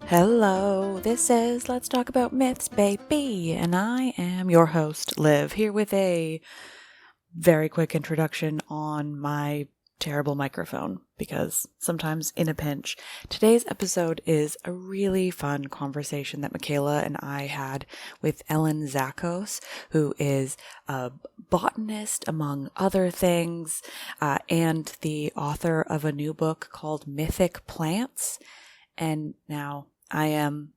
Hello, this is Let's Talk About Myths, baby, and I am your host, Liv, here with a very quick introduction on my terrible microphone, because sometimes in a pinch. Today's episode is a really fun conversation that Michaela and I had with Ellen Zachos, who is a botanist, among other things, and the author of a new book called Mythic Plants. And now I am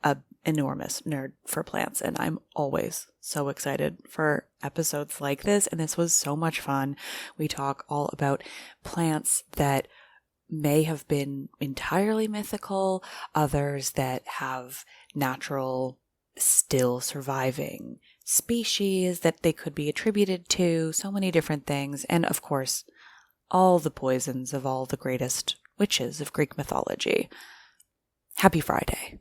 an enormous nerd for plants, and I'm always so excited for episodes like this, and this was so much fun. We talk all about plants that may have been entirely mythical, others that have natural, still surviving species that they could be attributed to, so many different things, and of course, all the poisons of all the greatest witches of Greek mythology. Happy Friday.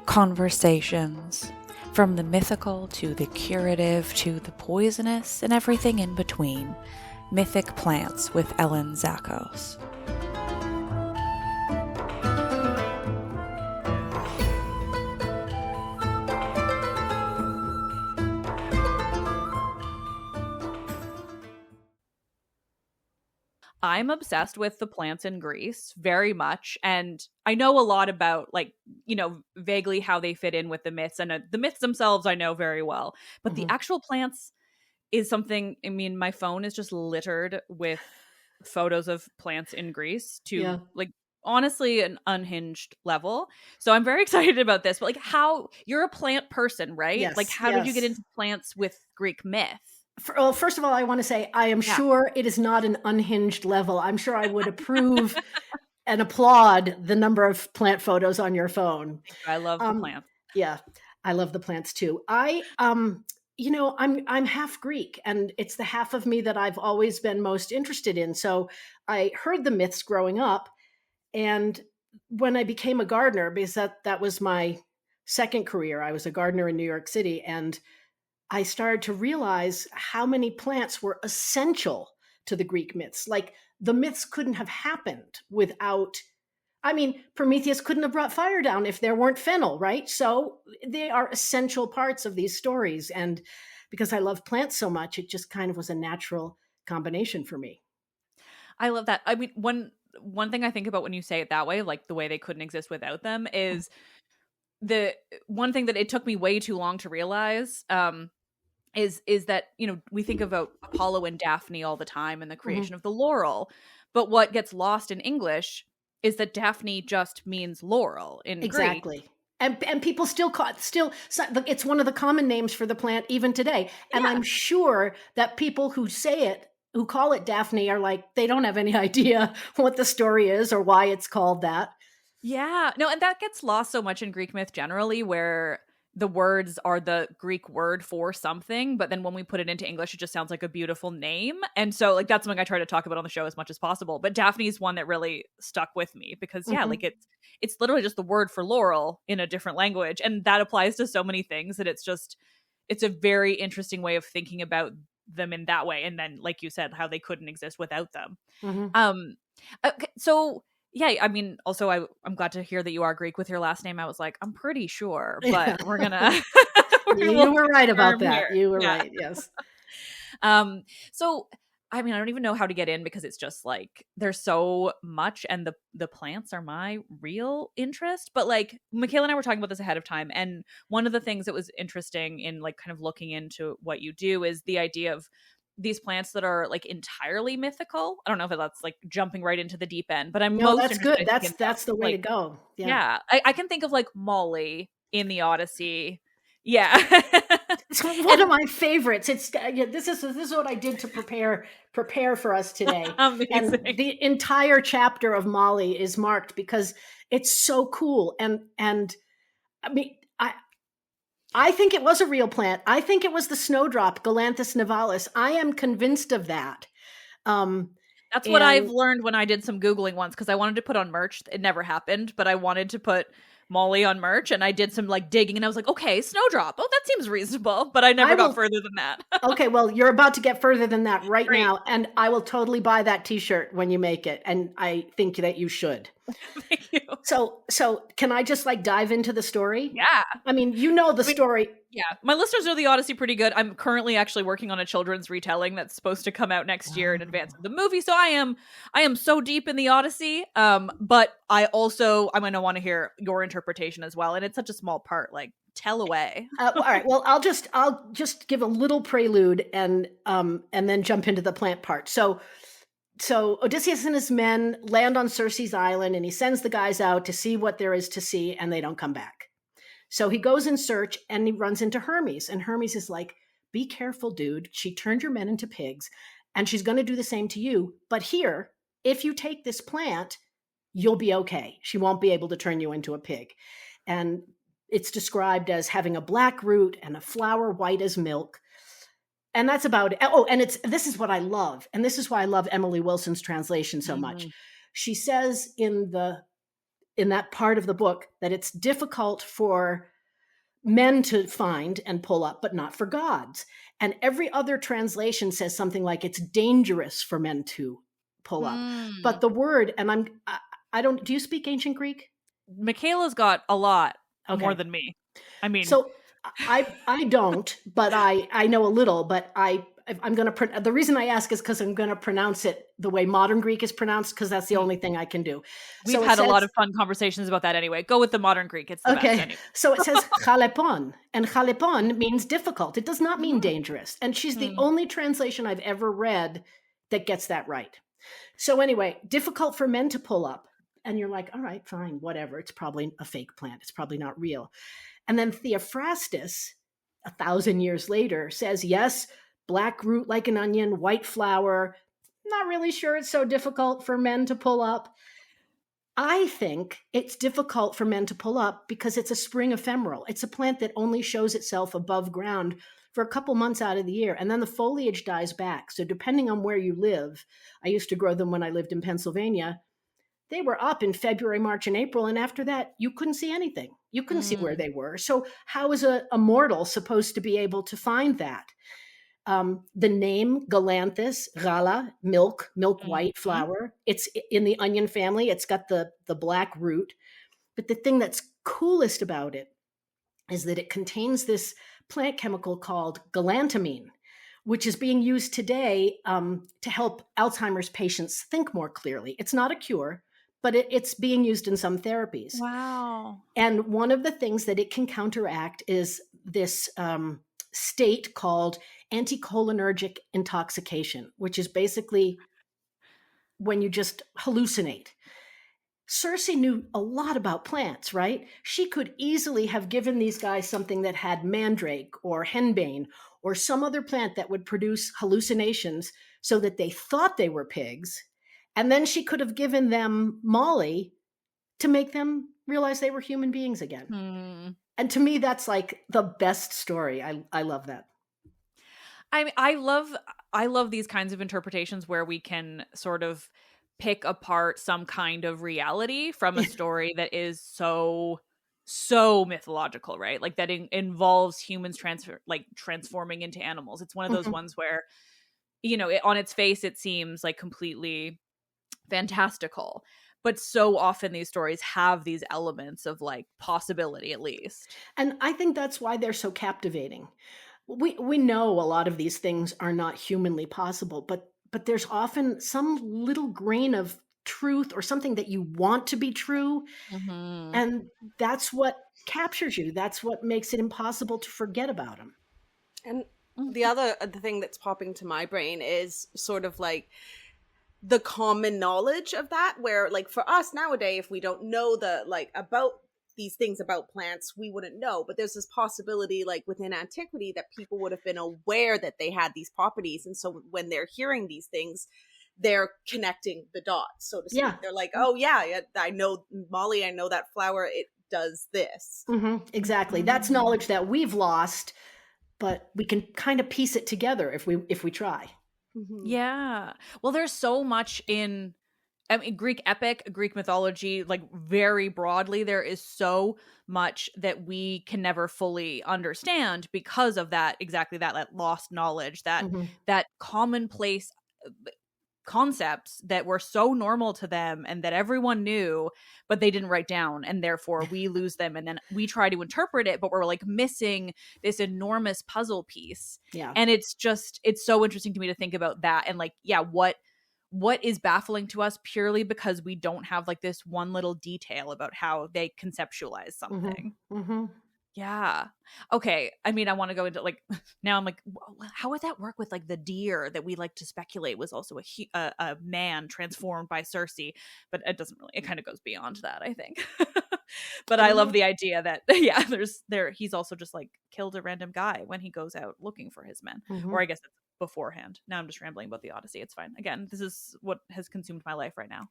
Conversations. From the mythical to the curative to the poisonous and everything in between. Mythic Plants with Ellen Zachos. I'm obsessed with the plants in Greece very much. And I know a lot about, vaguely how they fit in with the myths. And the myths themselves I know very well. But the actual plants is something, my phone is just littered with photos of plants in Greece to, honestly, an unhinged level. So I'm very excited about this. But, how, you're a plant person, right? Yes, how did you get into plants with Greek myth? Well, first of all, I want to say I am sure it is not an unhinged level. I'm sure I would approve and applaud the number of plant photos on your phone. I love the plants. Yeah, I love the plants too. I'm half Greek, and it's the half of me that I've always been most interested in. So I heard the myths growing up, and when I became a gardener, because that was my second career, I was a gardener in New York City, and I started to realize how many plants were essential to the Greek myths. Like, the myths couldn't have happened without, Prometheus couldn't have brought fire down if there weren't fennel, right? So they are essential parts of these stories. And because I love plants so much, it just kind of was a natural combination for me. I love that. One thing I think about when you say it that way, like the way they couldn't exist without them, is the one thing that it took me way too long to realize, is that, we think about Apollo and Daphne all the time and the creation of the laurel, but what gets lost in English is that Daphne just means laurel in Exactly. Greek. And people it's one of the common names for the plant even today. And I'm sure that people who call it Daphne are like, they don't have any idea what the story is or why it's called that. Yeah. No, and that gets lost so much in Greek myth generally, where the words are the Greek word for something, but then when we put it into English, it just sounds like a beautiful name. And so, that's something I try to talk about on the show as much as possible. But Daphne is one that really stuck with me because, it's literally just the word for laurel in a different language. And that applies to so many things that it's a very interesting way of thinking about them in that way. And then, like you said, how they couldn't exist without them. Okay, so yeah, also I'm glad to hear that you are Greek with your last name. I was like, I'm pretty sure, but we're gonna. You were right about that. You were right. Yes. So I don't even know how to get in because it's just like there's so much, and the plants are my real interest. But Michaela and I were talking about this ahead of time, and one of the things that was interesting in kind of looking into what you do is the idea of these plants that are entirely mythical. I don't know if that's jumping right into the deep end, but that's good. That's the way to go. Yeah. I can think of Molly in the Odyssey Yeah. It's one of my favorites. It's this is what I did to prepare for us today. And Amazing. the entire chapter of Molly is marked because it's so cool. And I mean, I think it was a real plant. I think it was the snowdrop, Galanthus nivalis. I am convinced of that. That's what I've And learned when I did some Googling once, because I wanted to put on merch. It never happened, but I wanted to put Molly on merch, and I did some like digging, and I was like, okay, snowdrop. Oh, that seems reasonable, but I never got further than that. Okay, well, you're about to get further than that right Great. now, and I will totally buy that t-shirt when you make it, and I think that you should. Thank you. So can I just like dive into the story? Yeah. I mean, you know the story. Yeah. My listeners know the Odyssey pretty good. I'm currently actually working on a children's retelling that's supposed to come out next year in advance of the movie. So I am so deep in the Odyssey. But I'm gonna want to hear your interpretation as well. And it's such a small part. Like, tell away. All right. Well, I'll just give a little prelude and then jump into the plant part. So Odysseus and his men land on Circe's island, and he sends the guys out to see what there is to see, and they don't come back. So he goes in search, and he runs into Hermes, and Hermes is like, be careful, dude. She turned your men into pigs, and she's going to do the same to you. But here, if you take this plant, you'll be okay. She won't be able to turn you into a pig. And it's described as having a black root and a flower white as milk. And that's about it. Oh, and this is what I love. And this is why I love Emily Wilson's translation so much. She says in that part of the book that it's difficult for men to find and pull up, but not for gods. And every other translation says something like it's dangerous for men to pull up. But the word, and do you speak ancient Greek? Michaela's got a lot more than me. I mean, so I don't, but I know a little, but I'm going to, the reason I ask is because I'm going to pronounce it the way modern Greek is pronounced, because that's the only thing I can do. We've had a lot of fun conversations about that anyway. Go with the modern Greek. It's the best anyway. So it says chalepon, and chalepon means difficult. It does not mean dangerous. And she's the only translation I've ever read that gets that right. So anyway, difficult for men to pull up. And you're like, all right, fine, whatever. It's probably a fake plant. It's probably not real. And then Theophrastus, 1,000 years later, says, yes, black root like an onion, white flower. Not really sure it's so difficult for men to pull up. I think it's difficult for men to pull up because it's a spring ephemeral. It's a plant that only shows itself above ground for a couple months out of the year, and then the foliage dies back. So depending on where you live, I used to grow them when I lived in Pennsylvania. They were up in February, March, and April, and after that, you couldn't see anything. You couldn't see where they were. So how is a mortal supposed to be able to find that? The name Galanthus, gala, milk white flower. It's in the onion family. It's got the black root. But the thing that's coolest about it is that it contains this plant chemical called galantamine, which is being used today to help Alzheimer's patients think more clearly. It's not a cure, but it's being used in some therapies. Wow. And one of the things that it can counteract is this state called anticholinergic intoxication, which is basically when you just hallucinate. Circe knew a lot about plants, right? She could easily have given these guys something that had mandrake or henbane or some other plant that would produce hallucinations so that they thought they were pigs. And then she could have given them Molly to make them realize they were human beings again. And to me, that's like the best story. I love that. I mean, I love these kinds of interpretations where we can sort of pick apart some kind of reality from a story that is so mythological, right? Like that involves humans transforming into animals. It's one of those ones where, on its face, it seems like completely fantastical, but so often these stories have these elements of like possibility, at least. And I think that's why they're so captivating. We know a lot of these things are not humanly possible, but there's often some little grain of truth or something that you want to be true. And that's what captures you. That's what makes it impossible to forget about them. And the thing that's popping to my brain is sort of like the common knowledge of that, where like for us nowadays, if we don't know about these things about plants we wouldn't know, but there's this possibility like within antiquity that people would have been aware that they had these properties, and so when they're hearing these things, they're connecting the dots, so to speak. Yeah. They're like, oh yeah, I know, Molly, I know that flower, it does this. Exactly. That's knowledge that we've lost, but we can kind of piece it together if we try. Yeah. Well, there's so much in, I mean, Greek epic, Greek mythology, like very broadly, there is so much that we can never fully understand because of that, exactly that lost knowledge, that commonplace concepts that were so normal to them and that everyone knew, but they didn't write down, and therefore we lose them, and then we try to interpret it, but we're like missing this enormous puzzle piece. Yeah. And it's so interesting to me to think about that, and like, yeah, what is baffling to us purely because we don't have like this one little detail about how they conceptualize something. Yeah. Okay. I mean, I want to go into like, now I'm like, how would that work with like the deer that we like to speculate was also a man transformed by Circe? But it doesn't really, it kind of goes beyond that, I think. But I love the idea that, yeah, he's also just like killed a random guy when he goes out looking for his men. Or I guess it's beforehand. Now I'm just rambling about the Odyssey. It's fine. Again, this is what has consumed my life right now.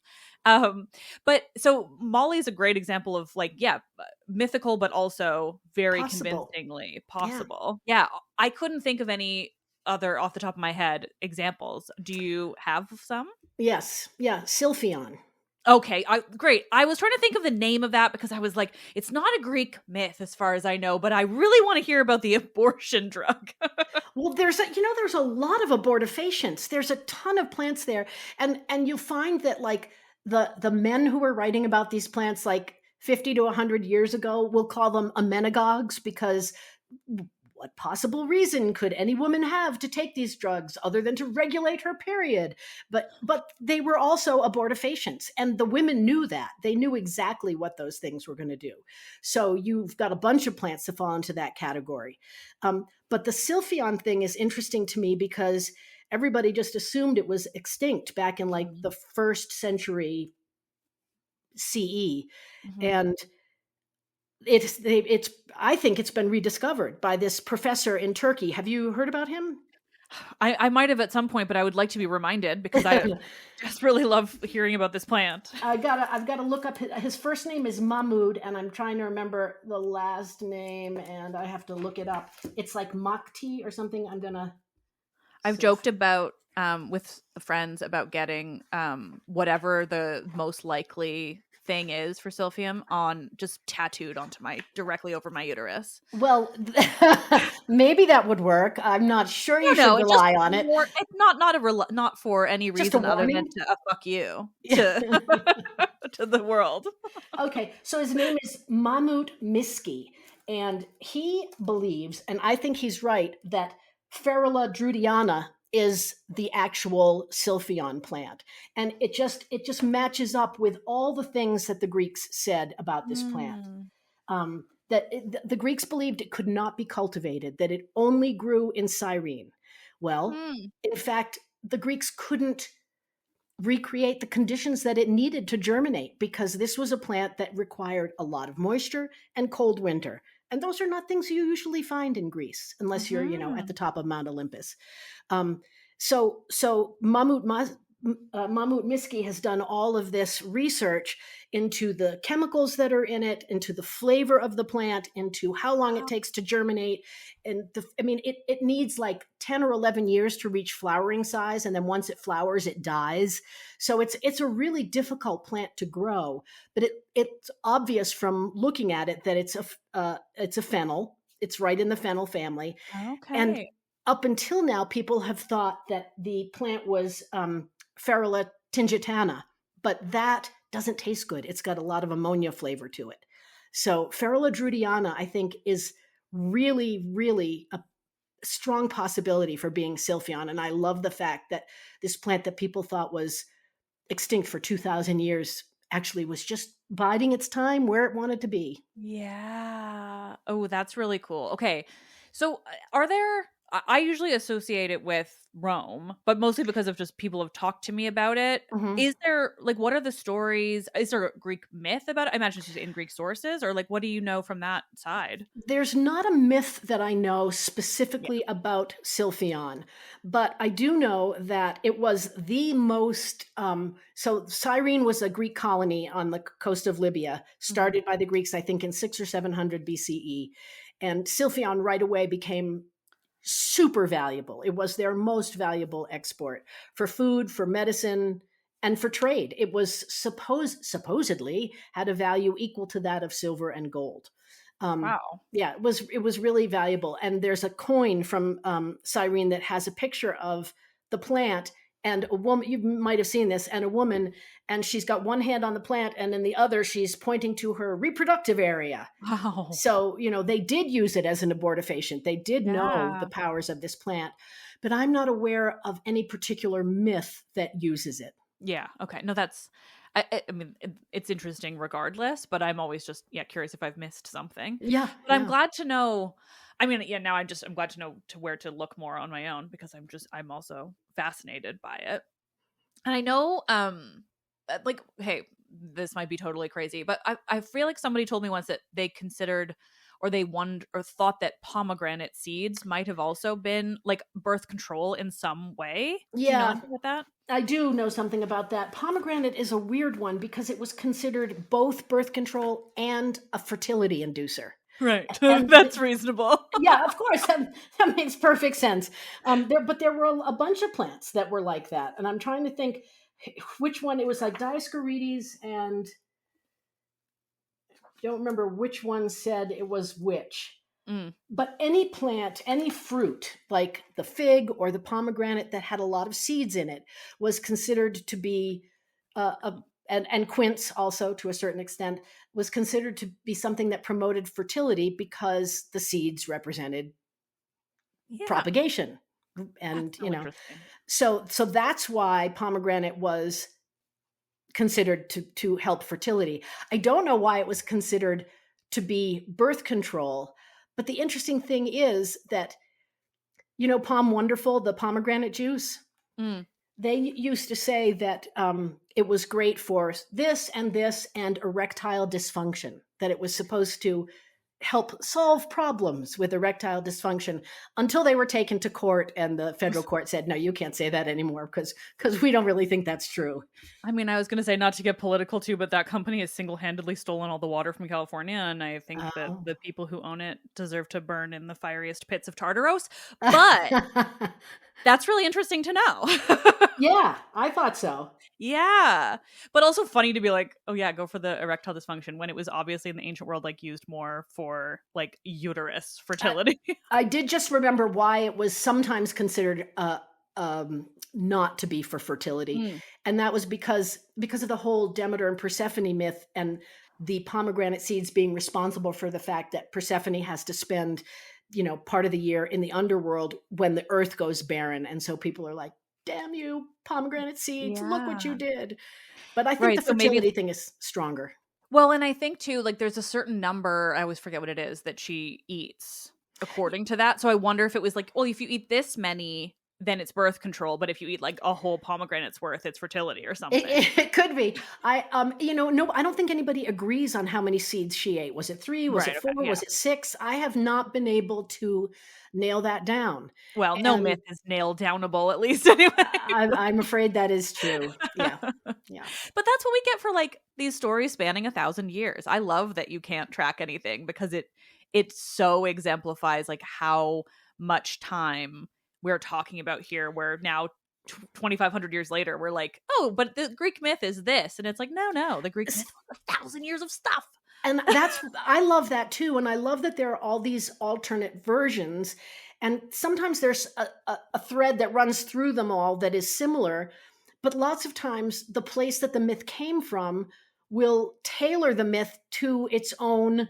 But so Molly is a great example of like, yeah, mythical, but also very convincingly possible. Yeah. I couldn't think of any other off the top of my head examples. Do you have some? Yes. Yeah. Sylphion. Okay, great. I was trying to think of the name of that because I was like, it's not a Greek myth as far as I know, but I really want to hear about the abortion drug. Well, there's a lot of abortifacients. There's a ton of plants there, and you'll find that like the men who were writing about these plants like 50 to 100 years ago, we'll call them amenagogues, because what possible reason could any woman have to take these drugs other than to regulate her period? But they were also abortifacients, and the women knew that. They knew exactly what those things were going to do. So you've got a bunch of plants that fall into that category. But the Sylphion thing is interesting to me because everybody just assumed it was extinct back in like the 1st century CE. And it's I think it's been rediscovered by this professor in Turkey. Have you heard about him? I might have at some point, but I would like to be reminded because I just really love hearing about this plant. I've got to look up his first name is Mahmud, and I'm trying to remember the last name, and I have to look it up. It's like Makti or something. I've joked about with friends about getting whatever the most likely thing is for Sylphium on just tattooed onto directly over my uterus. Well, maybe that would work. I'm not sure you should rely on it. It's not for any reason other than to fuck you to the world. Okay, so his name is Mahmud Miski, and he believes, and I think he's right, that Ferula drudiana is the actual Sylphion plant. And it just matches up with all the things that the Greeks said about this plant. The Greeks believed it could not be cultivated, that it only grew in Cyrene. Well, in fact, the Greeks couldn't recreate the conditions that it needed to germinate because this was a plant that required a lot of moisture and cold winter. And those are not things you usually find in Greece unless you're, at the top of Mount Olympus. So Mahmud Miski has done all of this research into the chemicals that are in it, into the flavor of the plant, into how long it takes to germinate. And it needs like 10 or 11 years to reach flowering size. And then once it flowers, it dies. So it's a really difficult plant to grow, but it's obvious from looking at it that it's a fennel. It's right in the fennel family. Okay. And up until now, people have thought that the plant was Ferula tingitana, but that doesn't taste good. It's got a lot of ammonia flavor to it. So Ferula drudiana, I think, is really, really a strong possibility for being Sylphion. And I love the fact that this plant that people thought was extinct for 2,000 years actually was just biding its time where it wanted to be. Yeah. Oh, that's really cool. Okay. So are there I usually associate it with Rome, but mostly because of just people have talked to me about it. Mhm. Is there like what are the stories? Is there a Greek myth about it? I imagine it's just in Greek sources, or like what do you know from that side? There's not a myth that I know Yeah. specifically about Sylphion, but I do know that it was the most. So Cyrene was a Greek colony on the coast of Libya, started by the Greeks, I think, in 600 or 700 BCE, and Sylphion right away became super valuable. It was their most valuable export for food, for medicine, and for trade. It was supposedly had a value equal to that of silver and gold. Wow. Yeah, it was really valuable. And there's a coin from Cyrene that has a picture of the plant and a woman. You might have seen this, and a woman, and she's got one hand on the plant, and in the other she's pointing to her reproductive area. Wow. So, they did use it as an abortifacient. They did know the Yeah. powers of this plant, but I'm not aware of any particular myth that uses it. Yeah. Okay. No, that's. I mean, it's interesting regardless, but I'm always just curious if I've missed something. Yeah, But I'm yeah. glad to know. I mean, now I'm glad to know to where to look more on my own because I'm also fascinated by it. And I know, like, hey, this might be totally crazy, but I feel like somebody told me once that they considered or they wondered or thought that pomegranate seeds might have also been like birth control in some way. Do you know Yeah, anything about that? I do know something about that. Pomegranate is a weird one because it was considered both birth control and a fertility inducer. Right. And That's reasonable. yeah, of course, that makes perfect sense. But there were a bunch of plants that were like that, and I'm trying to think which one. It was like Dioscorides, and I don't remember which one said it was which. Mm. But any plant, any fruit, like the fig or the pomegranate that had a lot of seeds in it, was considered to be, and quince also to a certain extent, was considered to be something that promoted fertility because the seeds represented Yeah. propagation. And, That's so interesting. so that's why pomegranate was considered to help fertility. I don't know why it was considered to be birth control, but the interesting thing is that Palm Wonderful, the pomegranate juice. Mm. They used to say that it was great for this and erectile dysfunction. That it was supposed to help solve problems with erectile dysfunction until they were taken to court and the federal court said, no, you can't say that anymore because we don't really think that's true. I mean, I was going to say not to get political too, but that company has single-handedly stolen all the water from California, and I think that Oh. the people who own it deserve to burn in the fieriest pits of Tartaros. But that's really interesting to know. Yeah, I thought so. Yeah. But also funny to be like, oh yeah, go for the erectile dysfunction when it was obviously in the ancient world like used more for like uterus fertility. I did just remember why it was sometimes considered not to be for fertility. Mm. And that was because of the whole Demeter and Persephone myth and the pomegranate seeds being responsible for the fact that Persephone has to spend, part of the year in the underworld when the earth goes barren. And so people are like, damn you, pomegranate seeds, look what you Yeah. did. But I think Right, the so maybe fertility thing is stronger. well, and I think too, like there's a certain number, I always forget what it is, that she eats according to that. So I wonder if it was like, well, if you eat this many, then it's birth control. But if you eat like a whole pomegranate's worth, it's fertility or something. It could be. No, I don't think anybody agrees on how many seeds she ate. Was it 3? Was Right, it okay, 4? yeah. Was it 6? I have not been able to nail that down. Well, no And myth is nail downable, at least anyway. I'm afraid that is true. Yeah. Yeah. But that's what we get for like these stories spanning 1,000 years. I love that you can't track anything because it so exemplifies like how much time we're talking about here, where now 2,500 years later we're like, oh, but the Greek myth is this, and it's like, no, the Greek myth was 1,000 years of stuff. And I love that too. And I love that there are all these alternate versions. And sometimes there's a thread that runs through them all that is similar. But lots of times the place that the myth came from will tailor the myth to its own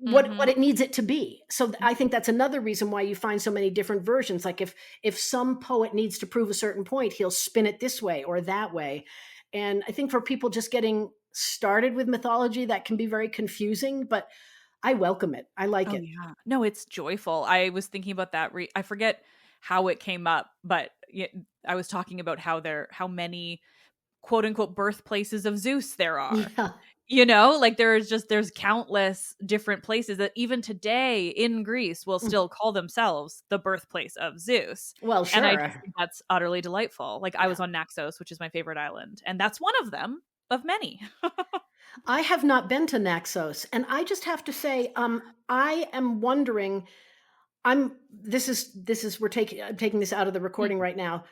what it needs it to be. So I think that's another reason why you find so many different versions. Like if some poet needs to prove a certain point, he'll spin it this way or that way. And I think for people just getting started with mythology, that can be very confusing. But I welcome it. I like Oh it. yeah. No, it's joyful. I was thinking about that. I forget how it came up, but I was talking about how many quote unquote birthplaces of Zeus there are. Yeah. Like there's countless different places that even today in Greece will still call themselves the birthplace of Zeus. Well, And I sure. just think that's utterly delightful. Like I was on Naxos, which is my favorite island, and that's one of them of many. I have not been to Naxos, and I just have to say, I am wondering. I'm taking this out of the recording right now.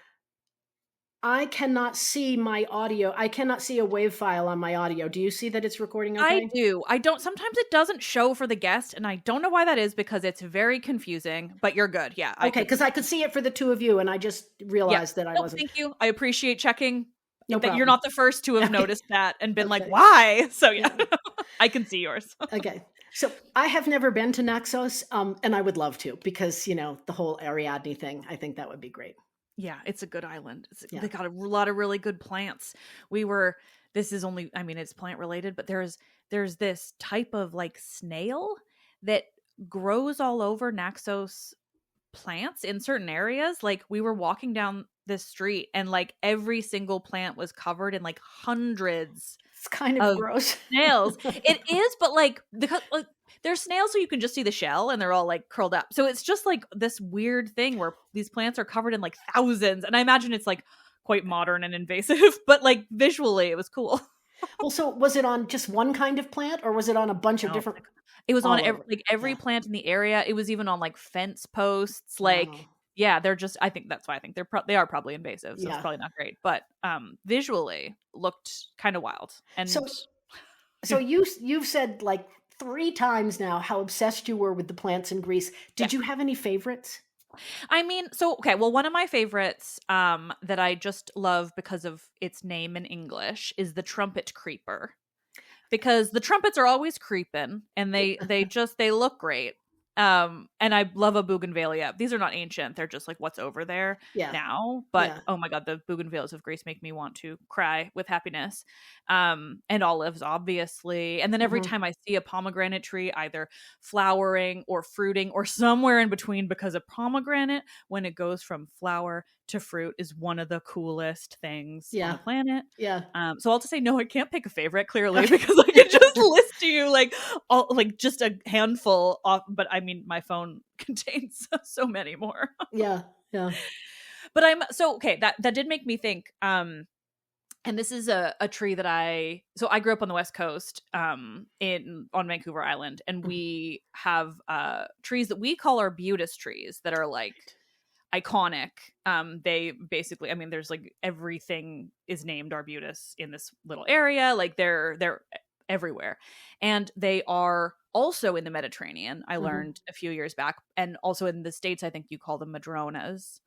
I cannot see my audio. I cannot see a wave file on my audio. Do you see that it's recording I okay? do. I don't. Sometimes it doesn't show for the guest, and I don't know why that is because it's very confusing. But you're good. Yeah. Okay, because I could see it for the two of you, and I just Yeah. realized that I No, wasn't. thank you. I appreciate checking. No That you're problem. not the first to have Okay. noticed that and been like, Okay. why? So yeah, I can see yours. Okay. So I have never been to Naxos, and I would love to because, the whole Ariadne thing, I think that would be great. Yeah, it's a good island. Yeah. They got a lot of really good plants. This is only, I mean, it's plant related, but there's this type of like snail that grows all over Naxos plants in certain areas. Like we were walking down this street and like every single plant was covered in like hundreds It's kind of of gross. snails. It is, but like there's snails so you can just see the shell and they're all like curled up. So it's just like this weird thing where these plants are covered in like thousands. And I imagine it's like quite modern and invasive, but like visually it was cool. Well, so was it on just one kind of plant, or was it on a bunch of No, different? it was on All over. every Yeah. plant in the area. It was even on like fence posts. Like, Wow. yeah, they're just. I think that's why I think they are probably invasive, so Yeah. it's probably not great. But visually looked kind of wild. And So you've said like 3 times now how obsessed you were with the plants in Greece. Did you have any favorites? I mean, so okay, well, one of my favorites that I just love because of its name in English is the trumpet creeper. Because the trumpets are always creeping and they look great. And I love a bougainvillea. These are not ancient, they're just like what's over there now. But oh my god, the bougainvilleas of Greece make me want to cry with happiness. And olives, obviously. And then every time I see a pomegranate tree either flowering or fruiting or somewhere in between, because a pomegranate, when it goes from flower to fruit, is one of the coolest things on the planet. Yeah. So I'll just say no, I can't pick a favorite, clearly, because I could just list to you like all like just a handful of, but I mean my phone contains so many more. Yeah. But okay, that did make me think. And this is a tree that I grew up on the West Coast, on Vancouver Island, and we have trees that we call arbutus trees that are like iconic. They basically, I mean, there's like everything is named arbutus in this little area. Like they're everywhere, and they are also in the Mediterranean. I learned a few years back, and also in the States, I think you call them madronas,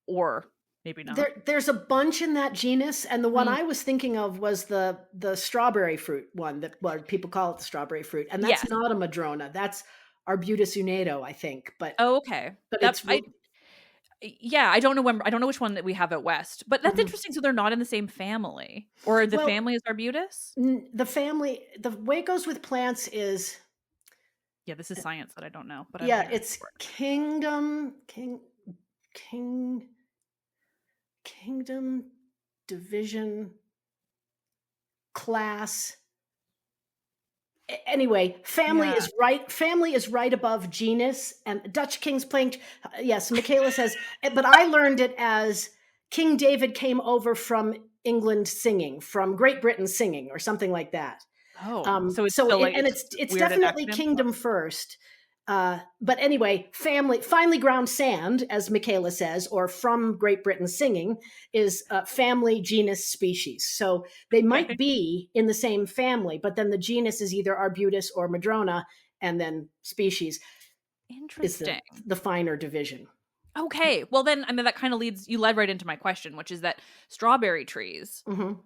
or maybe not. There's a bunch in that genus, and the one I was thinking of was the strawberry fruit one that people call it the strawberry fruit, and that's not a madrona. That's Arbutus unato, I think. But okay, but I don't know I don't know which one that we have at West, but that's interesting. So they're not in the same family, or the family is arbutus. The family, the way it goes with plants is. Yeah, this is science that I don't know, but it's kingdom, division, class. Anyway, family is right above genus, and Dutch kings playing. Yes, Michaela says, but I learned it as King David came over from England singing, from Great Britain singing, or something like that. Oh, it's definitely kingdom first. But anyway, finely ground sand, as Michaela says, or from Great Britain singing, is family, genus, species. So they might be in the same family, but then the genus is either arbutus or madrona, and then species is the finer division. Okay, well then, I mean, that kind of led right into my question, which is that strawberry trees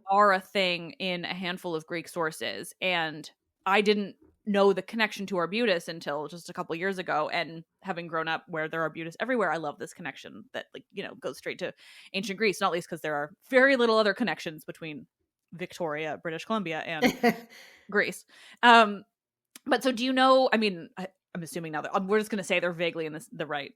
are a thing in a handful of Greek sources, and I didn't know the connection to arbutus until just a couple years ago. And having grown up where there are arbutus everywhere, I love this connection that, like, goes straight to ancient Greece, not least because there are very little other connections between Victoria, British Columbia, and Greece. But so do you know, I mean, I'm assuming now that we're just going to say they're vaguely in the right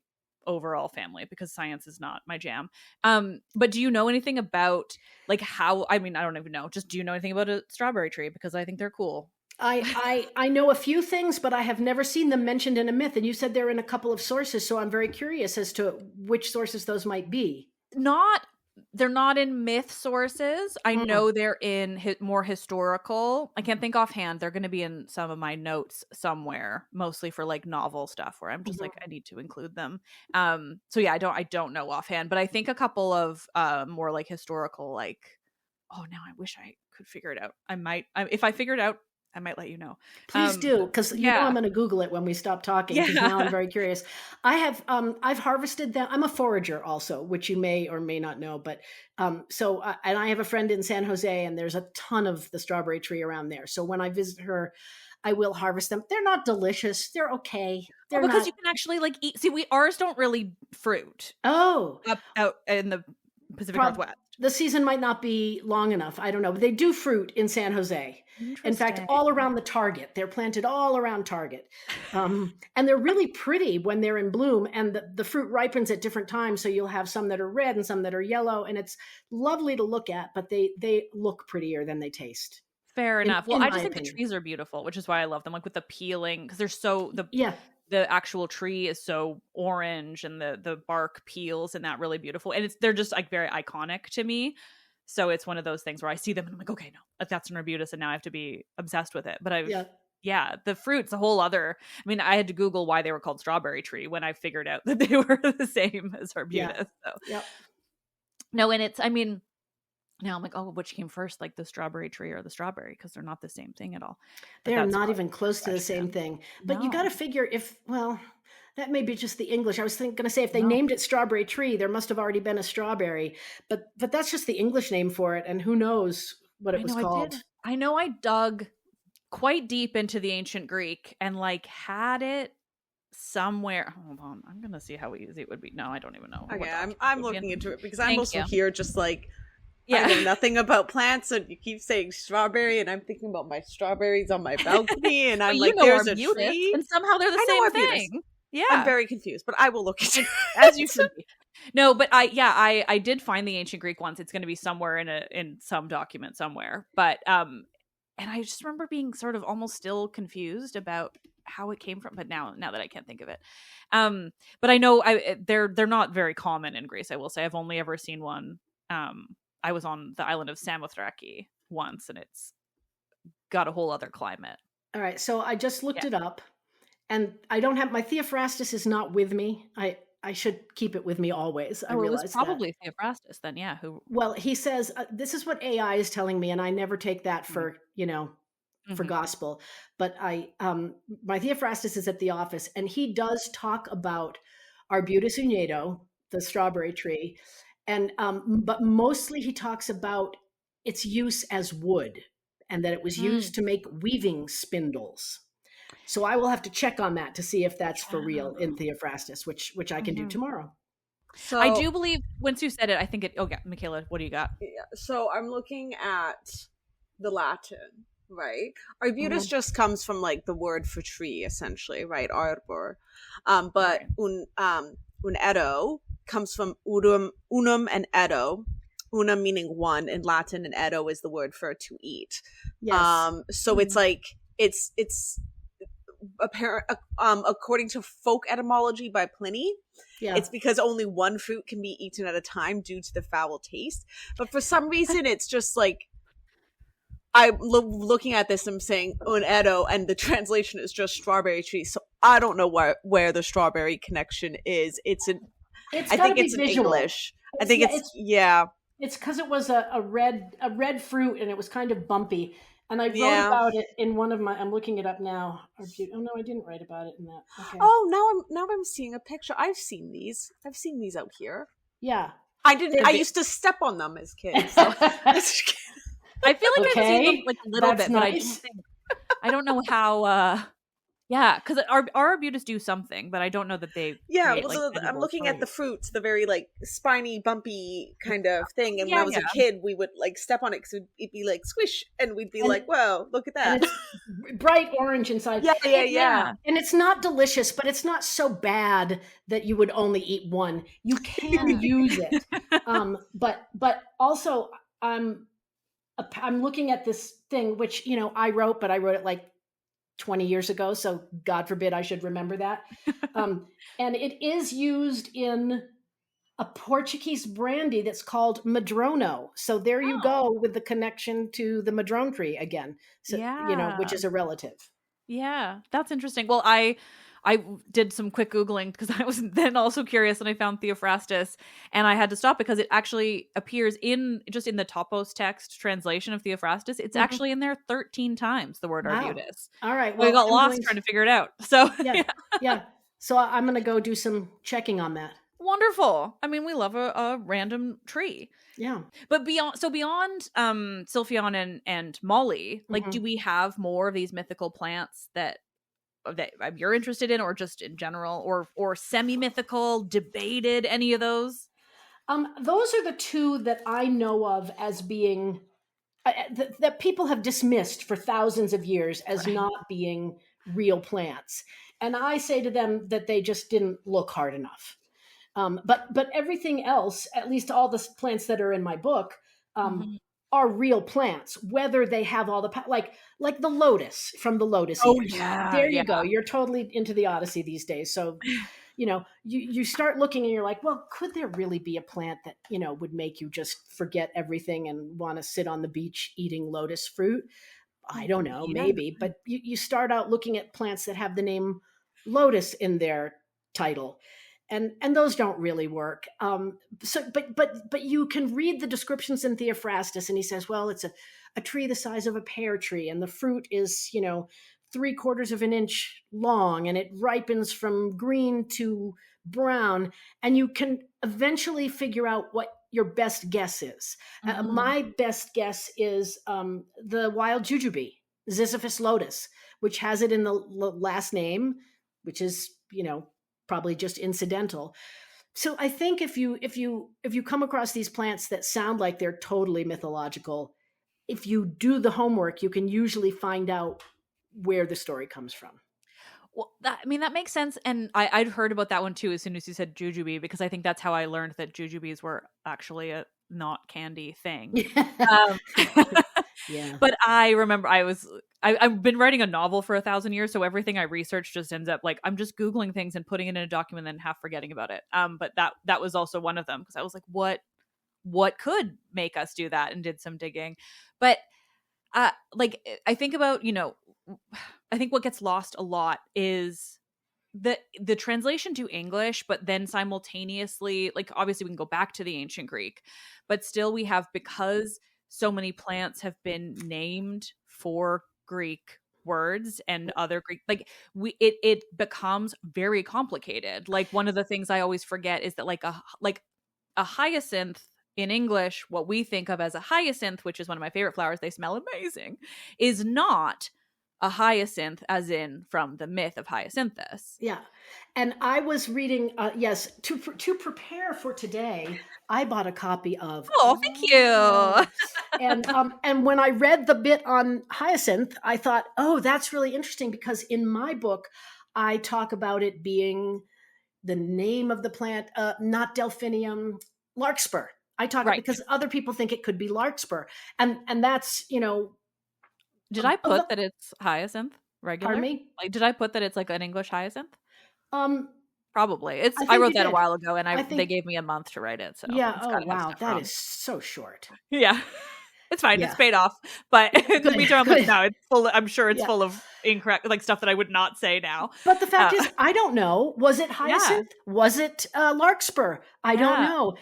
overall family because science is not my jam. But do you know anything about like how, I mean, I don't even know, just do you know anything about a strawberry tree? Because I think they're cool. I know a few things, but I have never seen them mentioned in a myth. And you said they're in a couple of sources, so I'm very curious as to which sources those might be. They're not in myth sources. I know they're in more historical. I can't think offhand. They're going to be in some of my notes somewhere, mostly for like novel stuff where I'm just like, I need to include them. So yeah, I don't know offhand, but I think a couple of more like historical, like, oh, now I wish I could figure it out. If I figure it out, I might let you know. Please do, because you know I'm going to Google it when we stop talking. Because now I'm very curious. I've harvested them. I'm a forager also, which you may or may not know. But and I have a friend in San Jose, and there's a ton of the strawberry tree around there. So when I visit her, I will harvest them. They're not delicious. They're okay. They're because you can actually like eat. See, ours don't really fruit. Oh, up out in the Pacific Northwest. The season might not be long enough. I don't know, but they do fruit in San Jose. In fact, all around the Target. They're planted all around Target. And they're really pretty when they're in bloom, and the fruit ripens at different times. So you'll have some that are red and some that are yellow, and it's lovely to look at, but they look prettier than they taste. Fair enough. Well, I just think the trees are beautiful, which is why I love them. Like with the peeling, because they're so the actual tree is so orange and the bark peels and that really beautiful. And they're just like very iconic to me. So it's one of those things where I see them and I'm like, okay, no, that's an arbutus and now I have to be obsessed with it. But the fruit's a whole other, I mean, I had to Google why they were called strawberry tree when I figured out that they were the same as arbutus. No, and it's, I mean, now I'm like, oh, which came first, like the strawberry tree or the strawberry? Because they're not the same thing at all. They're not even close to the same thing. But you got to figure that may be just the English. I was going to say if they named it strawberry tree, there must have already been a strawberry. But that's just the English name for it. And who knows what it was called. I know I dug quite deep into the ancient Greek and like had it somewhere. Hold on. I'm going to see how easy it would be. No, I don't even know. Okay, I'm looking into it because I'm also here just like, I know nothing about plants, and you keep saying strawberry, and I'm thinking about my strawberries on my balcony, and I'm like, there's a tree. And somehow they're the same thing. Yeah. I'm very confused, but I will look into it. As you should be. No, but I did find the ancient Greek ones. It's going to be somewhere in some document somewhere. But and I just remember being sort of almost still confused about how it came from, but now that I can't think of it. But I know they're not very common in Greece, I will say. I've only ever seen one. I was on the island of Samothraki once, and it's got a whole other climate. All right, so I just looked it up, and I don't have my Theophrastus is not with me. I should keep it with me always. I realize it was probably Theophrastus then, yeah. Well, he says this is what AI is telling me, and I never take that for for gospel. But my Theophrastus is at the office, and he does talk about Arbutus unedo, the strawberry tree. And but mostly he talks about its use as wood and that it was used to make weaving spindles. So I will have to check on that to see if that's for real in Theophrastus, which I can do tomorrow. So I do believe once you said it, I think it. Okay, Michaela, what do you got? Yeah, so I'm looking at the Latin, right? Arbutus just comes from like the word for tree, essentially, right? Arbor, but unedo comes from unum and edo. Unum meaning one in Latin, and edo is the word for to eat. Yes. So it's like it's apparent according to folk etymology by Pliny. It's because only one fruit can be eaten at a time due to the foul taste. But for some reason, it's just like I'm looking at this. I'm saying unedo, and the translation is just strawberry tree. So I don't know where the strawberry connection is. I think it's in English. I think it's because it was a red fruit and it was kind of bumpy. And I wrote about it in one of my. I'm looking it up now. Oh no, I didn't write about it in that. Okay. Oh, now I'm seeing a picture. I've seen these out here. Yeah, I didn't. I used to step on them as kids. So. I feel like I've seen them like a little bit, nice. but I don't know how. Yeah, because our arbutus do something, but I don't know that they Yeah, create well, like I'm edible looking at the fruit. fruits, the very like spiny, bumpy kind of thing. And when Yeah, I was a yeah. kid, we would like step on it because it'd be like squish, and we'd be And like, "Whoa, look at and that!" it's bright orange inside. Yeah, yeah, It, yeah. Yeah. and it's not delicious, but it's not so bad that you would only eat one. You can Yeah. use it. But also I'm looking at this thing, which, I wrote, but I wrote it like 20 years ago. So God forbid I should remember that. And it is used in a Portuguese brandy that's called Madrono. So there you Oh, go with the connection to the Madrone tree again. So, which yeah. is a relative. Yeah, that's interesting. Well, I did some quick googling because I was then also curious, and I found Theophrastus, and I had to stop because it actually appears in the Topos text translation of Theophrastus. It's Mhm. actually in there 13 times. The word Wow. arbutus. All right. We Well, got I'm lost going trying to, to figure it out. So yeah, yeah. yeah. So I'm going to go do some checking on that. Wonderful. I mean, we love a random tree. Yeah. But beyond Sylphion and Molly, like, do Mhm. we have more of these mythical plants that you're interested in, or just in general, or semi-mythical, debated, any of those? Those are the two that I know of as being that people have dismissed for thousands of years as Right. not being real plants, and I say to them that they just didn't look hard enough. But everything else, at least all the plants that are in my book, um, Mhm. are real plants. Whether they have all the like the lotus from the lotus Oh eaters. yeah, There yeah. you go. You're totally into the Odyssey these days. So you start looking and you're like, well, could there really be a plant that would make you just forget everything and want to sit on the beach eating lotus fruit? I don't know, Yeah. maybe. But you start out looking at plants that have the name lotus in their title, and those don't really work. But you can read the descriptions in Theophrastus, and he says, well, it's a tree the size of a pear tree, and the fruit is 3/4 of an inch long, and it ripens from green to brown, and you can eventually figure out what your best guess is. Mhm. My best guess is the wild jujube, Ziziphus lotus, which has it in the last name, which is probably just incidental. So I think if you come across these plants that sound like they're totally mythological, if you do the homework, you can usually find out where the story comes from. Well, that makes sense, and I'd heard about that one too as soon as you said jujube, because I think that's how I learned that jujubes were actually a not candy thing. Um, Yeah. but I remember I've been writing a novel for 1,000 years, so everything I research just ends up like I'm just googling things and putting it in a document and half forgetting about it. But that was also one of them, because I was like, what could make us do that, and did some digging. But like, I think about, I think what gets lost a lot is the translation to English, but then simultaneously, like, obviously we can go back to the ancient Greek, but still we have, because so many plants have been named for Greek words and other Greek, like, it becomes very complicated. Like, one of the things I always forget is that, like, a hyacinth in English, what we think of as a hyacinth, which is one of my favorite flowers, they smell amazing, is not a hyacinth as in from the myth of Hyacinthus. Yeah. And I was reading, yes, to prepare for today, I bought a copy of, Oh, thank you. and when I read the bit on hyacinth, I thought, oh, that's really interesting, because in my book, I talk about it being the name of the plant, not delphinium, larkspur. I talk Right. because other people think it could be larkspur, and that's Did I of put the, that it's hyacinth pardon regular? me. Like, did I put that it's like an English hyacinth? Um, Probably. I I think wrote you that a did. while ago, and I they think, gave me a month to write it, so yeah. it's Oh, got to have wow, stuff that wrong. is so short. Yeah. It's fine. It's Yeah, paid off. But in the good, meantime, I'm like, good. no, it's full. I'm sure it's Yeah. full of incorrect, like, stuff that I would not say now. But the fact Uh, is, I don't know. Was it yeah. hyacinth? Was it larkspur? I don't Yeah. know.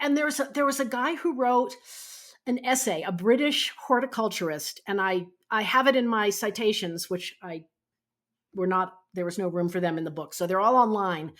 And there was a guy who wrote an essay, a British horticulturist, and I have it in my citations, which I were not. There was no room for them in the book, so they're all online.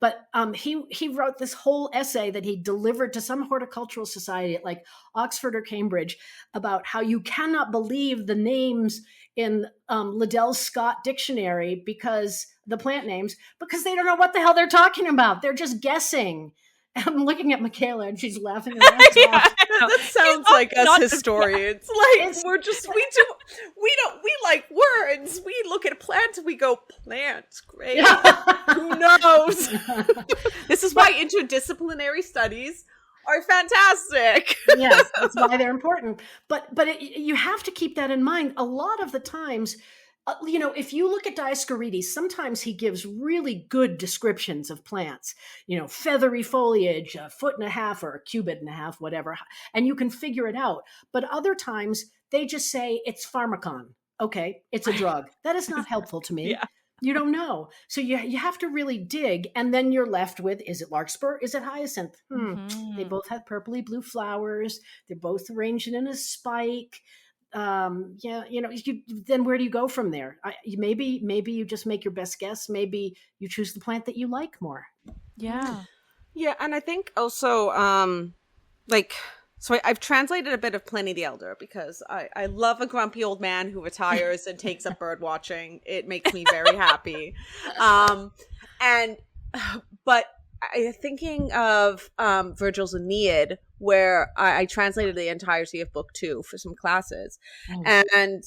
But he wrote this whole essay that he delivered to some horticultural society at like Oxford or Cambridge about how you cannot believe the names in Liddell Scott dictionary, because the plant names, because they don't know what the hell they're talking about. They're just guessing. I'm looking at Michaela and she's laughing her ass Yeah, off. I know. That sounds like us not- historians. Like It's- we like words. We look at plants and we go, plants, great. Yeah. Who knows? This is why interdisciplinary studies are fantastic. Yes, that's why they're important. But you have to keep that in mind. A lot of the times, if you look at Dioscorides, sometimes he gives really good descriptions of plants. Feathery foliage, a foot and a half or a cubit and a half, whatever, and you can figure it out. But other times they just say it's pharmacon. Okay, it's a drug. That is not helpful to me. Yeah. You don't know. So you have to really dig, and then you're left with, is it larkspur? Is it hyacinth? They both have purpley blue flowers. They're both arranged in a spike. Then where do you go from there? Maybe you just make your best guess. Maybe you choose the plant that you like more. Yeah. Yeah, and I think also, so I've translated a bit of Pliny the Elder because I love a grumpy old man who retires and takes up bird watching. It makes me very happy. But thinking of Virgil's Aeneid, where I translated the entirety of book 2 for some classes, and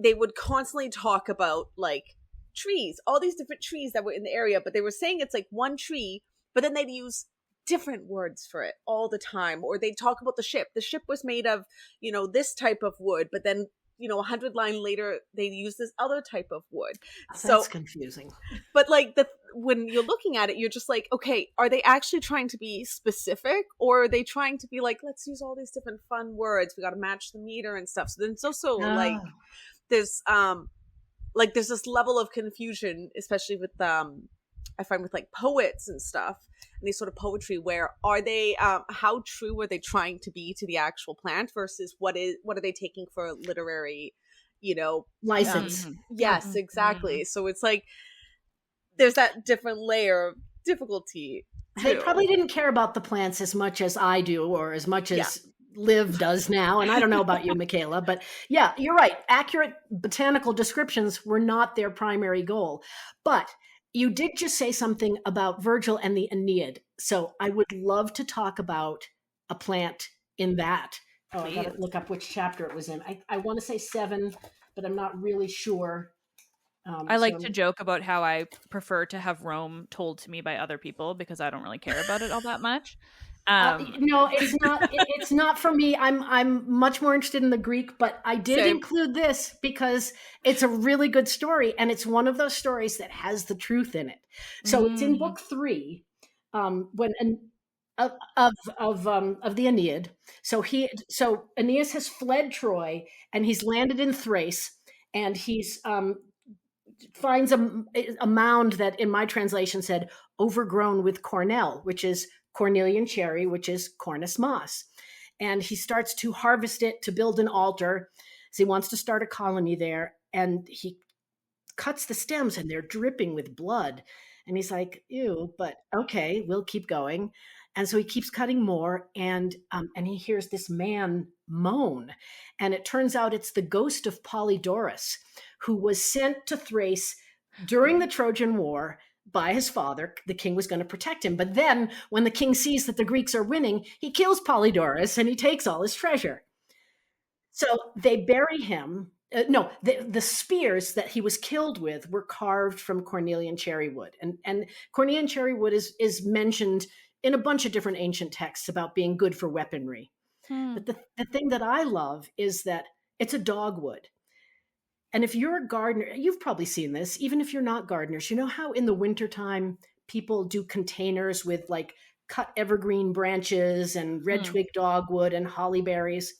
they would constantly talk about like trees, all these different trees that were in the area, but they were saying it's like one tree, but then they'd use different words for it all the time. Or they'd talk about the ship. The ship was made of, this type of wood, but then 100 lines later they use this other type of wood. That's confusing. But like when you're looking at it, you're just like, okay, are they actually trying to be specific, or are they trying to be like, let's use all these different fun words, we got to match the meter and stuff? So then it's also like there's this level of confusion, especially with I find with like poets and stuff and these sort of poetry, where are they how true are they trying to be to the actual plant versus what are they taking for literary license? Yes, exactly. So it's like there's that different layer of difficulty too. They probably didn't care about the plants as much as I do, or as much as Liv does now. And I don't know about you, Michaela, but yeah, you're right. Accurate botanical descriptions were not their primary goal. But you did just say something about Virgil and the Aeneid. So I would love to talk about a plant in that. Oh, I gotta look up which chapter it was in. I want to say 7, but I'm not really sure. I like to joke about how I prefer to have Rome told to me by other people because I don't really care about it all that much. No, it's not. It's not for me. I'm much more interested in the Greek, but I did include this because it's a really good story, and it's one of those stories that has the truth in it. So it's in book 3, when of the Aeneid. So Aeneas has fled Troy and he's landed in Thrace, and he's finds a mound that in my translation said overgrown with cornel, which is cornelian cherry, which is Cornus moss. And he starts to harvest it to build an altar. So he wants to start a colony there. And he cuts the stems and they're dripping with blood. And he's like, ew, but okay, we'll keep going. And so he keeps cutting more, and he hears this man moan. And it turns out it's the ghost of Polydorus, who was sent to Thrace during the Trojan War by his father. The king was going to protect him. But then when the king sees that the Greeks are winning, he kills Polydorus and he takes all his treasure. So they bury him. The spears that he was killed with were carved from cornelian cherry wood. And cornelian cherry wood is mentioned in a bunch of different ancient texts about being good for weaponry. But the thing that I love is that it's a dogwood. And if you're a gardener, you've probably seen this, even if you're not gardeners, you know how in the wintertime people do containers with like cut evergreen branches and red twig dogwood and holly berries?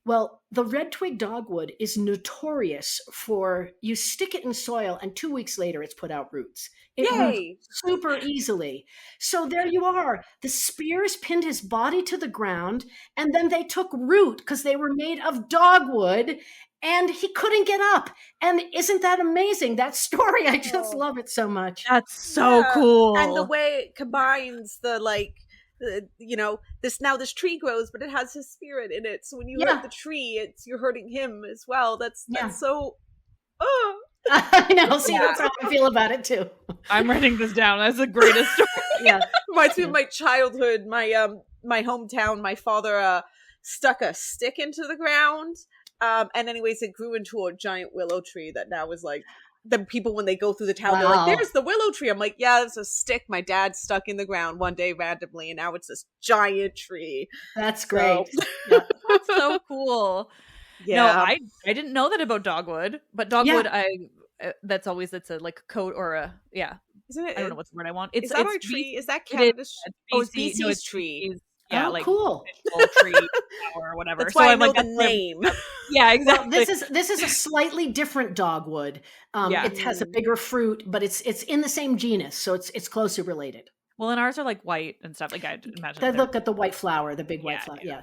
Well, the red twig dogwood is notorious for, you stick it in soil and 2 weeks later it's put out roots. It roots super easily. So there you are. The spears pinned his body to the ground, and then they took root because they were made of dogwood, and he couldn't get up. And isn't that amazing? That story, I just love it so much. That's so cool. And the way it combines the this tree grows, but it has his spirit in it. So when you hurt the tree, you're hurting him as well. That's so. Oh. I know. See, that's how I feel about it too. I'm writing this down. That's the greatest story. Yeah, reminds me of my childhood. My hometown. My father stuck a stick into the ground, and anyways, it grew into a giant willow tree that now is like. The people, when they go through the town, they're like, there's the willow tree. I'm like, yeah, it's a stick my dad stuck in the ground one day randomly, and now it's this giant tree. That's great. So. Yeah. That's so cool. Yeah. No, I didn't know that about dogwood, but dogwood, that's a like coat or a, Isn't it? I don't know what's the word I want. Is that our tree? Is that Canada's? It's BC's tree. Yeah, like cool tree or whatever. That's why I know the name. Yeah, exactly. Well, this is a slightly different dogwood. It has a bigger fruit, but it's in the same genus, so it's closely related. Well, and ours are like white and stuff. Like I imagine. They look at the white flower, the big white flower. Yeah.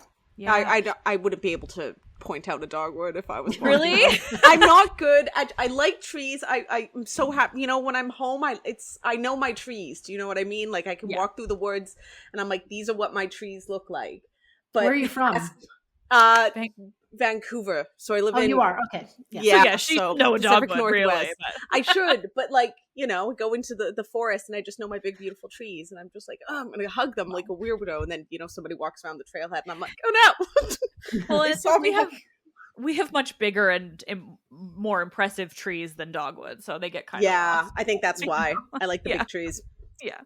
I wouldn't be able to point out a dogwood if I was really. I'm not good. I like trees. I'm so happy. When I'm home, I know my trees. Do you know what I mean? Like I can walk through the woods, and I'm like, these are what my trees look like. But where are you from? Vancouver. So I live in. Oh, you are okay. Yeah, she know a dogwood, really. I should, but go into the forest, and I just know my big beautiful trees, and I'm just like, oh, I'm gonna hug them like a weirdo, and then somebody walks around the trailhead, and I'm like, oh no. Well, we have much bigger and more impressive trees than dogwood, so they get kind of lost. I think that's why I like the big trees. Yeah.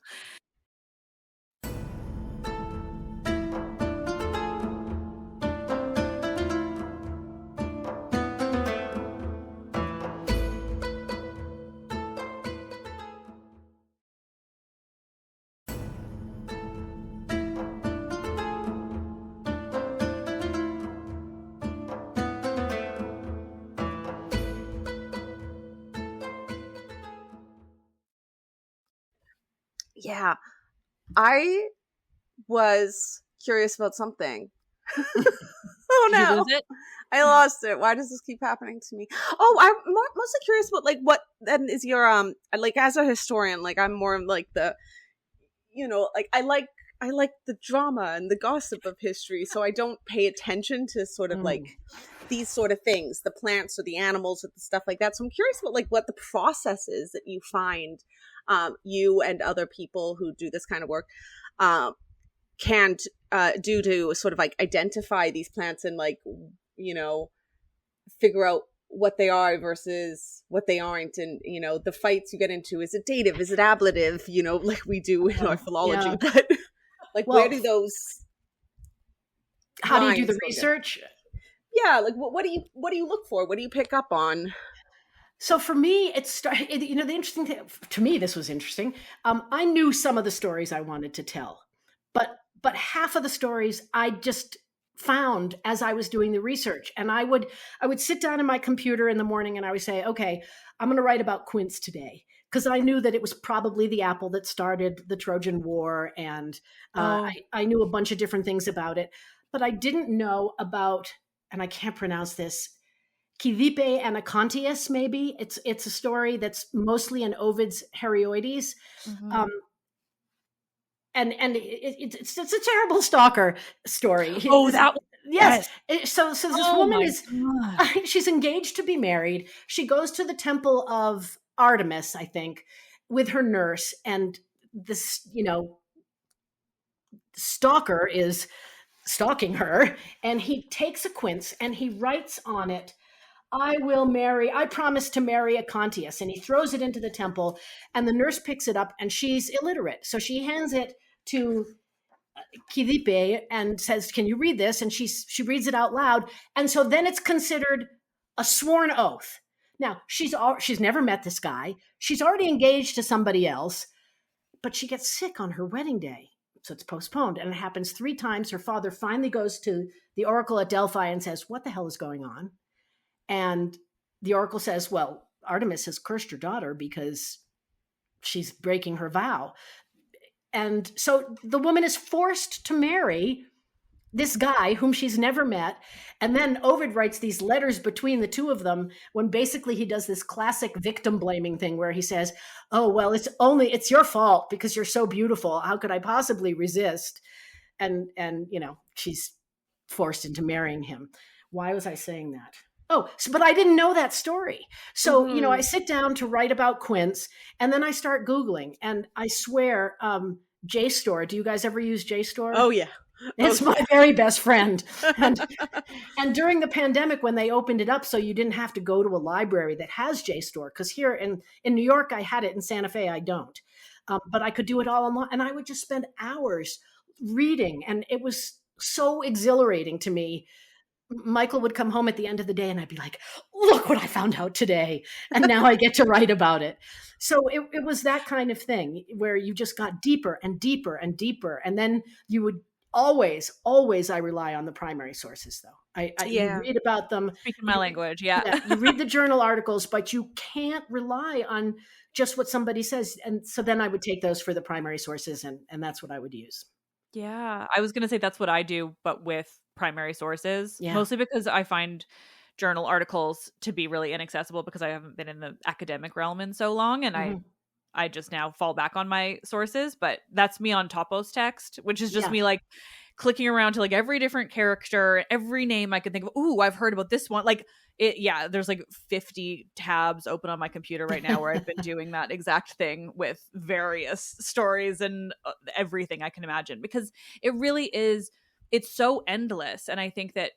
Yeah, I was curious about something. Oh no! Did you lose it? I lost it. Why does this keep happening to me? Oh, I'm mostly curious about what then is your as a historian, I'm more like the I like the drama and the gossip of history, so I don't pay attention to sort of these sort of things, the plants or the animals or the stuff like that. So I'm curious about what the process is that you find you and other people who do this kind of work can do to sort of identify these plants and figure out what they are versus what they aren't, and the fights you get into. Is it dative? Is it ablative? Like we do in our philology, but where do those? How do you do the research? Yeah, what do you look for? What do you pick up on? So for me, the interesting thing to me, this was interesting. I knew some of the stories I wanted to tell, but half of the stories I just found as I was doing the research. And I would sit down in my computer in the morning and I would say, okay, I'm going to write about quince today, because I knew that it was probably the apple that started the Trojan War, and I knew a bunch of different things about it, but I didn't know about, and I can't pronounce this, Curative and Acontius, maybe. It's a story that's mostly in Ovid's Herioides. Mm-hmm. And it's a terrible stalker story. Oh, that yes. So this woman is she's engaged to be married. She goes to the temple of Artemis, I think, with her nurse, and this stalker is stalking her, and he takes a quince and he writes on it, I promise to marry Acontius. And he throws it into the temple, and the nurse picks it up, and she's illiterate. So she hands it to Curative and says, can you read this? And she reads it out loud. And so then it's considered a sworn oath. Now, she's never met this guy. She's already engaged to somebody else, but she gets sick on her wedding day. So it's postponed. And it happens 3 times. Her father finally goes to the oracle at Delphi and says, what the hell is going on? And the oracle says, well, Artemis has cursed your daughter because she's breaking her vow. And so the woman is forced to marry this guy whom she's never met. And then Ovid writes these letters between the two of them when basically he does this classic victim blaming thing where he says, oh, well, it's your fault because you're so beautiful. How could I possibly resist? And she's forced into marrying him. Why was I saying that? Oh, but I didn't know that story. So, I sit down to write about Quince, and then I start Googling, and I swear, JSTOR, do you guys ever use JSTOR? Oh, yeah. It's my very best friend. And during the pandemic, when they opened it up so you didn't have to go to a library that has JSTOR, because here in New York, I had it. In Santa Fe, I don't. But I could do it all online. And I would just spend hours reading. And it was so exhilarating to me. Michael would come home at the end of the day and I'd be like, look what I found out today. And now I get to write about it. So it was that kind of thing where you just got deeper and deeper and deeper. And then you would always, I rely on the primary sources, though. You read about them. Speaking my language, yeah. You read the journal articles, but you can't rely on just what somebody says. And so then I would take those for the primary sources, and that's what I would use. Yeah, I was going to say that's what I do, but with primary sources, mostly because I find journal articles to be really inaccessible because I haven't been in the academic realm in so long, and I just now fall back on my sources. But that's me on Topos text, which is just me like clicking around to like every different character, every name I could think of. Ooh, I've heard about this one. Like there's like 50 tabs open on my computer right now where I've been doing that exact thing with various stories and everything I can imagine, because it really is, it's so endless. And I think that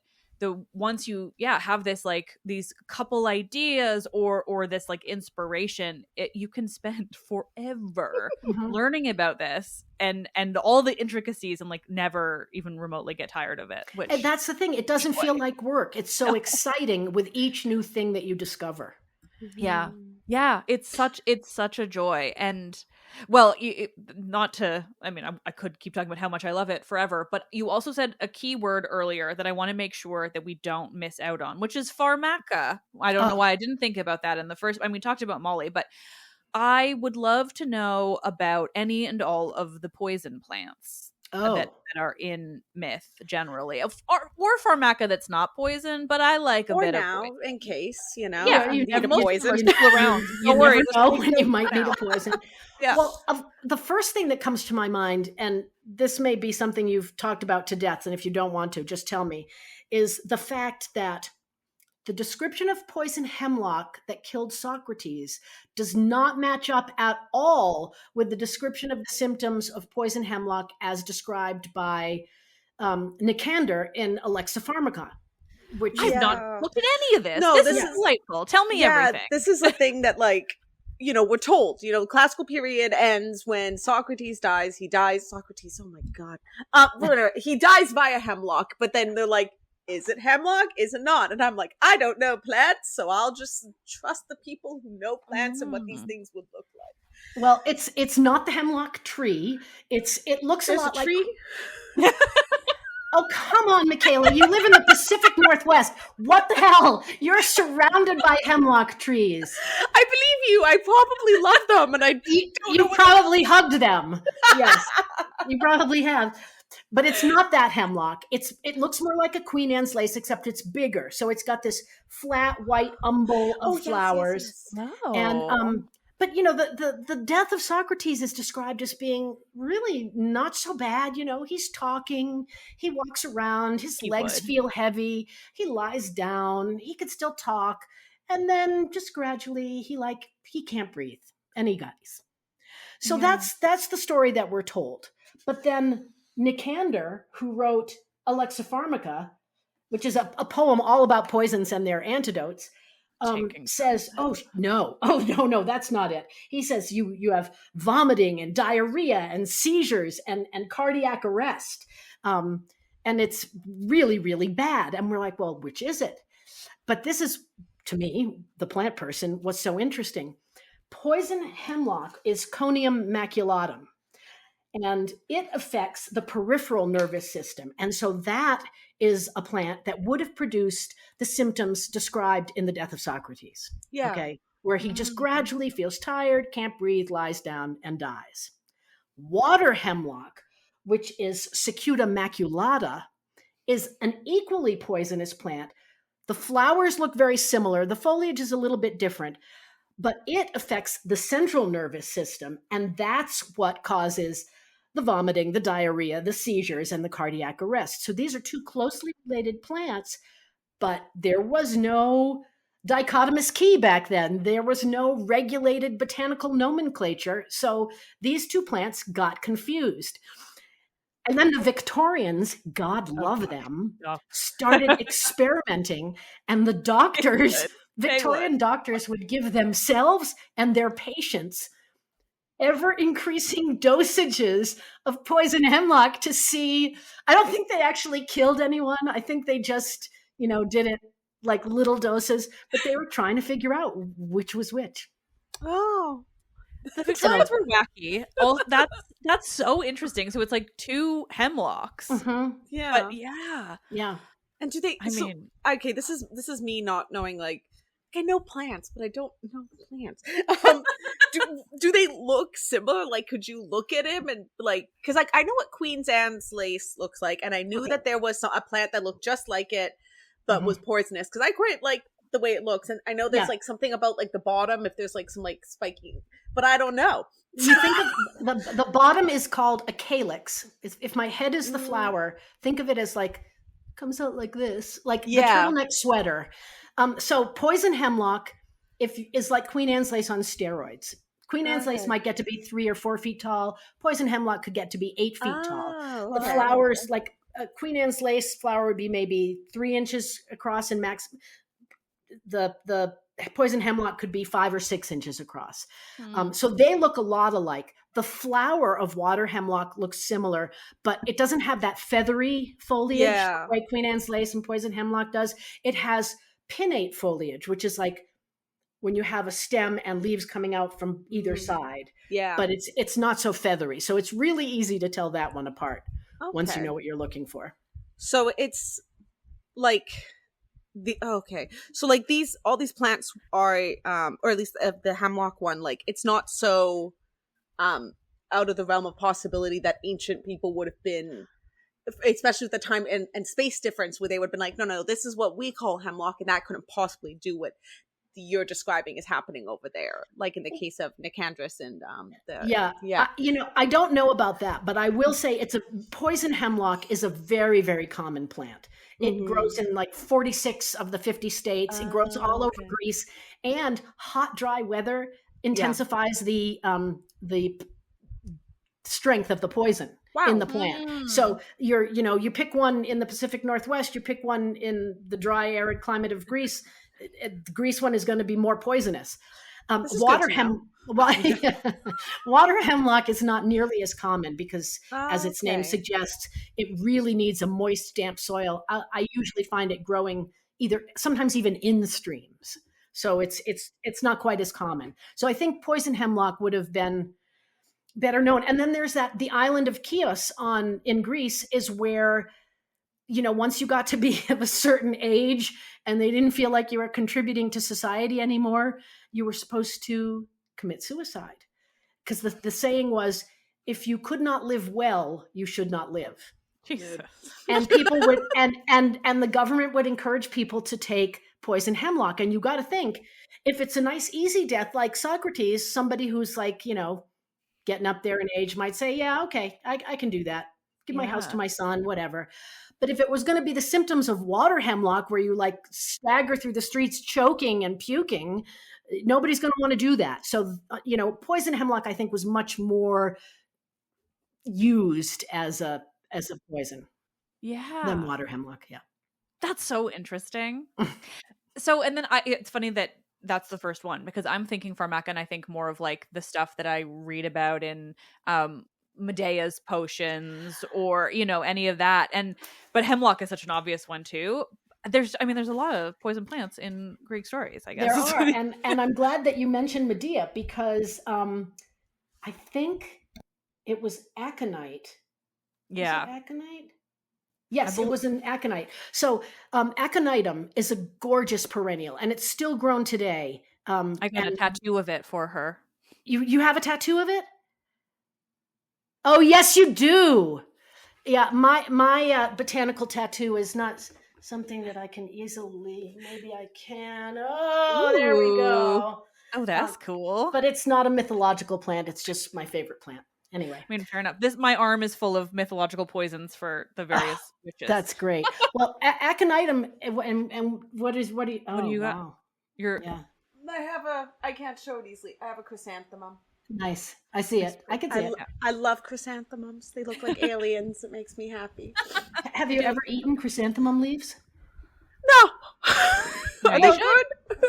once you have this like these couple ideas or this like inspiration, you can spend forever learning about this and all the intricacies and like never even remotely get tired of it. And that's the thing, it doesn't feel like work. It's so exciting with each new thing that you discover. Yeah, it's such a joy. And well, I could keep talking about how much I love it forever, but you also said a key word earlier that I want to make sure that we don't miss out on, which is pharmaca. I don't know why I didn't think about that in the first. We talked about Molly, but I would love to know about any and all of the poison plants that are in myth generally, or pharmaca that's not poison, but I like a bit now, of poison. In case, you need a poison. People around. Don't worry, know when you might need a poison. Yeah. Well, the first thing that comes to my mind, and this may be something you've talked about to death, and if you don't want to, just tell me, is the fact that the description of poison hemlock that killed Socrates does not match up at all with the description of the symptoms of poison hemlock as described by Nicander in Alexipharmaca. Which I've not looked at any of this. No, this is delightful. Tell me everything. This is a thing that we're told, the classical period ends when Socrates dies. He dies. Socrates, oh my God. He dies via hemlock, but then they're like, is it hemlock? Is it not? And I'm like, I don't know plants, so I'll just trust the people who know plants and what these things would look like. Well, it's not the hemlock tree. It looks There's a lot a tree? like. Oh, come on, Michaela. You live in the Pacific Northwest. What the hell? You're surrounded by hemlock trees. I believe you. I probably love them, and you probably hugged them. Yes, you probably have. But it's not that hemlock. It looks more like a Queen Anne's lace, except it's bigger. So it's got this flat white umbel of flowers. Yes. And but the death of Socrates is described as being really not so bad. He's talking, he walks around, his legs feel heavy, he lies down, he could still talk, and then just gradually he can't breathe and he dies. So that's the story that we're told. But then Nicander, who wrote Alexipharmaca, which is a poem all about poisons and their antidotes, says, oh no, that's not it. He says you have vomiting and diarrhea and seizures and cardiac arrest. And it's really, really bad. And we're like, well, which is it? But this is, to me, the plant person, what's so interesting. Poison hemlock is Conium maculatum. And it affects the peripheral nervous system. And so that is a plant that would have produced the symptoms described in the death of Socrates. Yeah. Okay. Where he just gradually feels tired, can't breathe, lies down, and dies. Water hemlock, which is Cicuta maculata, is an equally poisonous plant. The flowers look very similar. The foliage is a little bit different, but it affects the central nervous system. And that's what causes the vomiting, the diarrhea, the seizures, and the cardiac arrest. So these are two closely related plants, but there was no dichotomous key back then. There was no regulated botanical nomenclature. So these two plants got confused. And then the Victorians, God love them, started experimenting, and the doctors, Victorian doctors, would give themselves and their patients ever increasing dosages of poison hemlock to see. I don't think they actually killed anyone. I think they just, did it like little doses, but they were trying to figure out which was which. Oh, the Victorians were wacky. Oh, that's so interesting. So it's like two hemlocks. Mm-hmm. Yeah. But yeah. And do they? Okay, this is me not knowing. Like, I know plants, but I don't know plants. Do they look similar? Like, could you look at him and like, because like I know what Queen's Anne's lace looks like, and I knew that there was a plant that looked just like it, but was poisonous. Because I quite like the way it looks, and I know there's like something about like the bottom, if there's like some like spiky, but I don't know. You think of the bottom is called a calyx. If my head is the flower, think of it as like comes out like this, like the turtleneck sweater. So poison hemlock is like Queen Anne's lace on steroids. Queen Anne's lace might get to be 3 or 4 feet tall. Poison hemlock could get to be 8 feet tall. The flowers, like Queen Anne's lace flower would be maybe 3 inches across, and max. The poison hemlock could be 5 or 6 inches across. So they look a lot alike. The flower of water hemlock looks similar, but it doesn't have that feathery foliage like Queen Anne's lace and poison hemlock does. It has pinnate foliage, which is like when you have a stem and leaves coming out from either side. Yeah. But it's not so feathery. So it's really easy to tell that one apart once you know what you're looking for. So it's like so like all these plants are or at least the hemlock one, like it's not so out of the realm of possibility that ancient people would have been, especially with the time and space difference, where they would have been like, no, this is what we call hemlock, and that couldn't possibly do what you're describing is happening over there, like in the case of Nicandrus and I don't know about that, but I will say poison hemlock is a very, very common plant. It grows in like 46 of the 50 states. It grows all over Greece, and hot, dry weather intensifies the strength of the poison in the plant. So you pick one in the Pacific Northwest, you pick one in the dry, arid climate of Greece. The Greece one is going to be more poisonous. Water hemlock is not nearly as common because, as its name suggests, it really needs a moist, damp soil. I usually find it growing sometimes even in the streams. So it's not quite as common. So I think poison hemlock would have been better known. And then there's the island of Chios in Greece is where, once you got to be of a certain age and they didn't feel like you were contributing to society anymore, you were supposed to commit suicide. Because the saying was, if you could not live well, you should not live. Jesus. And people would, and the government would encourage people to take poison hemlock. And you got to think, if it's a nice, easy death, like Socrates, somebody who's like, getting up there in age might say, yeah, okay, I can do that. Give my house to my son, whatever. But if it was going to be the symptoms of water hemlock where you like stagger through the streets choking and puking, nobody's going to want to do that. So, poison hemlock, I think, was much more used as a poison than water hemlock. Yeah. That's so interesting. So, and then it's funny that that's the first one, because I'm thinking pharmaca, and I think more of like the stuff that I read about in Medea's potions or any of that, but hemlock is such an obvious one too. There's a lot of poison plants in Greek stories, I guess. There are, and I'm glad that you mentioned Medea, because I think it was aconite. Yeah. Was it aconite? Yes, it was an aconite. So aconitum is a gorgeous perennial, and it's still grown today. I got a tattoo of it for her. You have a tattoo of it? Oh, yes, you do. Yeah, my botanical tattoo is not something that I can easily. Maybe I can. Oh, there we Ooh. go. Oh, that's cool. But it's not a mythological plant. It's just my favorite plant. Anyway. I mean, fair enough. My arm is full of mythological poisons for the various witches. That's great. Well, aconitum and what do you? What do you got? Wow. Yeah. I can't show it easily. I have a chrysanthemum. Nice. I see it. I can see it. I love chrysanthemums. They look like aliens. It makes me happy. Have you ever eaten chrysanthemum leaves? No. Are they good?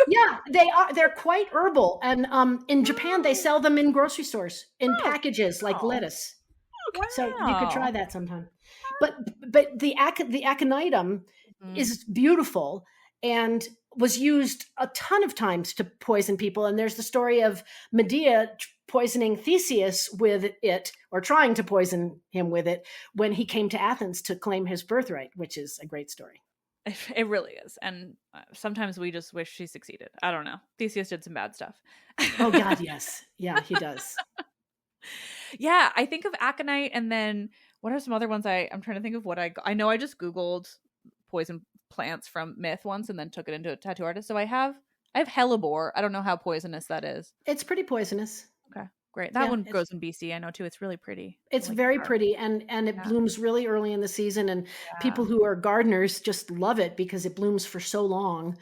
Yeah, they are. They're quite herbal, and in Japan they sell them in grocery stores in packages like lettuce. So you could try that sometime. But the aconitum is beautiful and was used a ton of times to poison people. And there's the story of Medea poisoning Theseus with it, or trying to poison him with it, when he came to Athens to claim his birthright, which is a great story. It really is. And sometimes we just wish she succeeded. I don't know. Theseus did some bad stuff. Oh, God, yes. Yeah, he does. Yeah, I think of aconite, and then what are some other ones? I'm trying to think of what I know. I just Googled poison plants from Myth once and then took it into a tattoo artist. So I have hellebore. I don't know how poisonous that is. It's pretty poisonous. Okay, great. That one grows in BC. I know too. It's really pretty. It's very pretty, and it blooms really early in the season, and people who are gardeners just love it because it blooms for so long.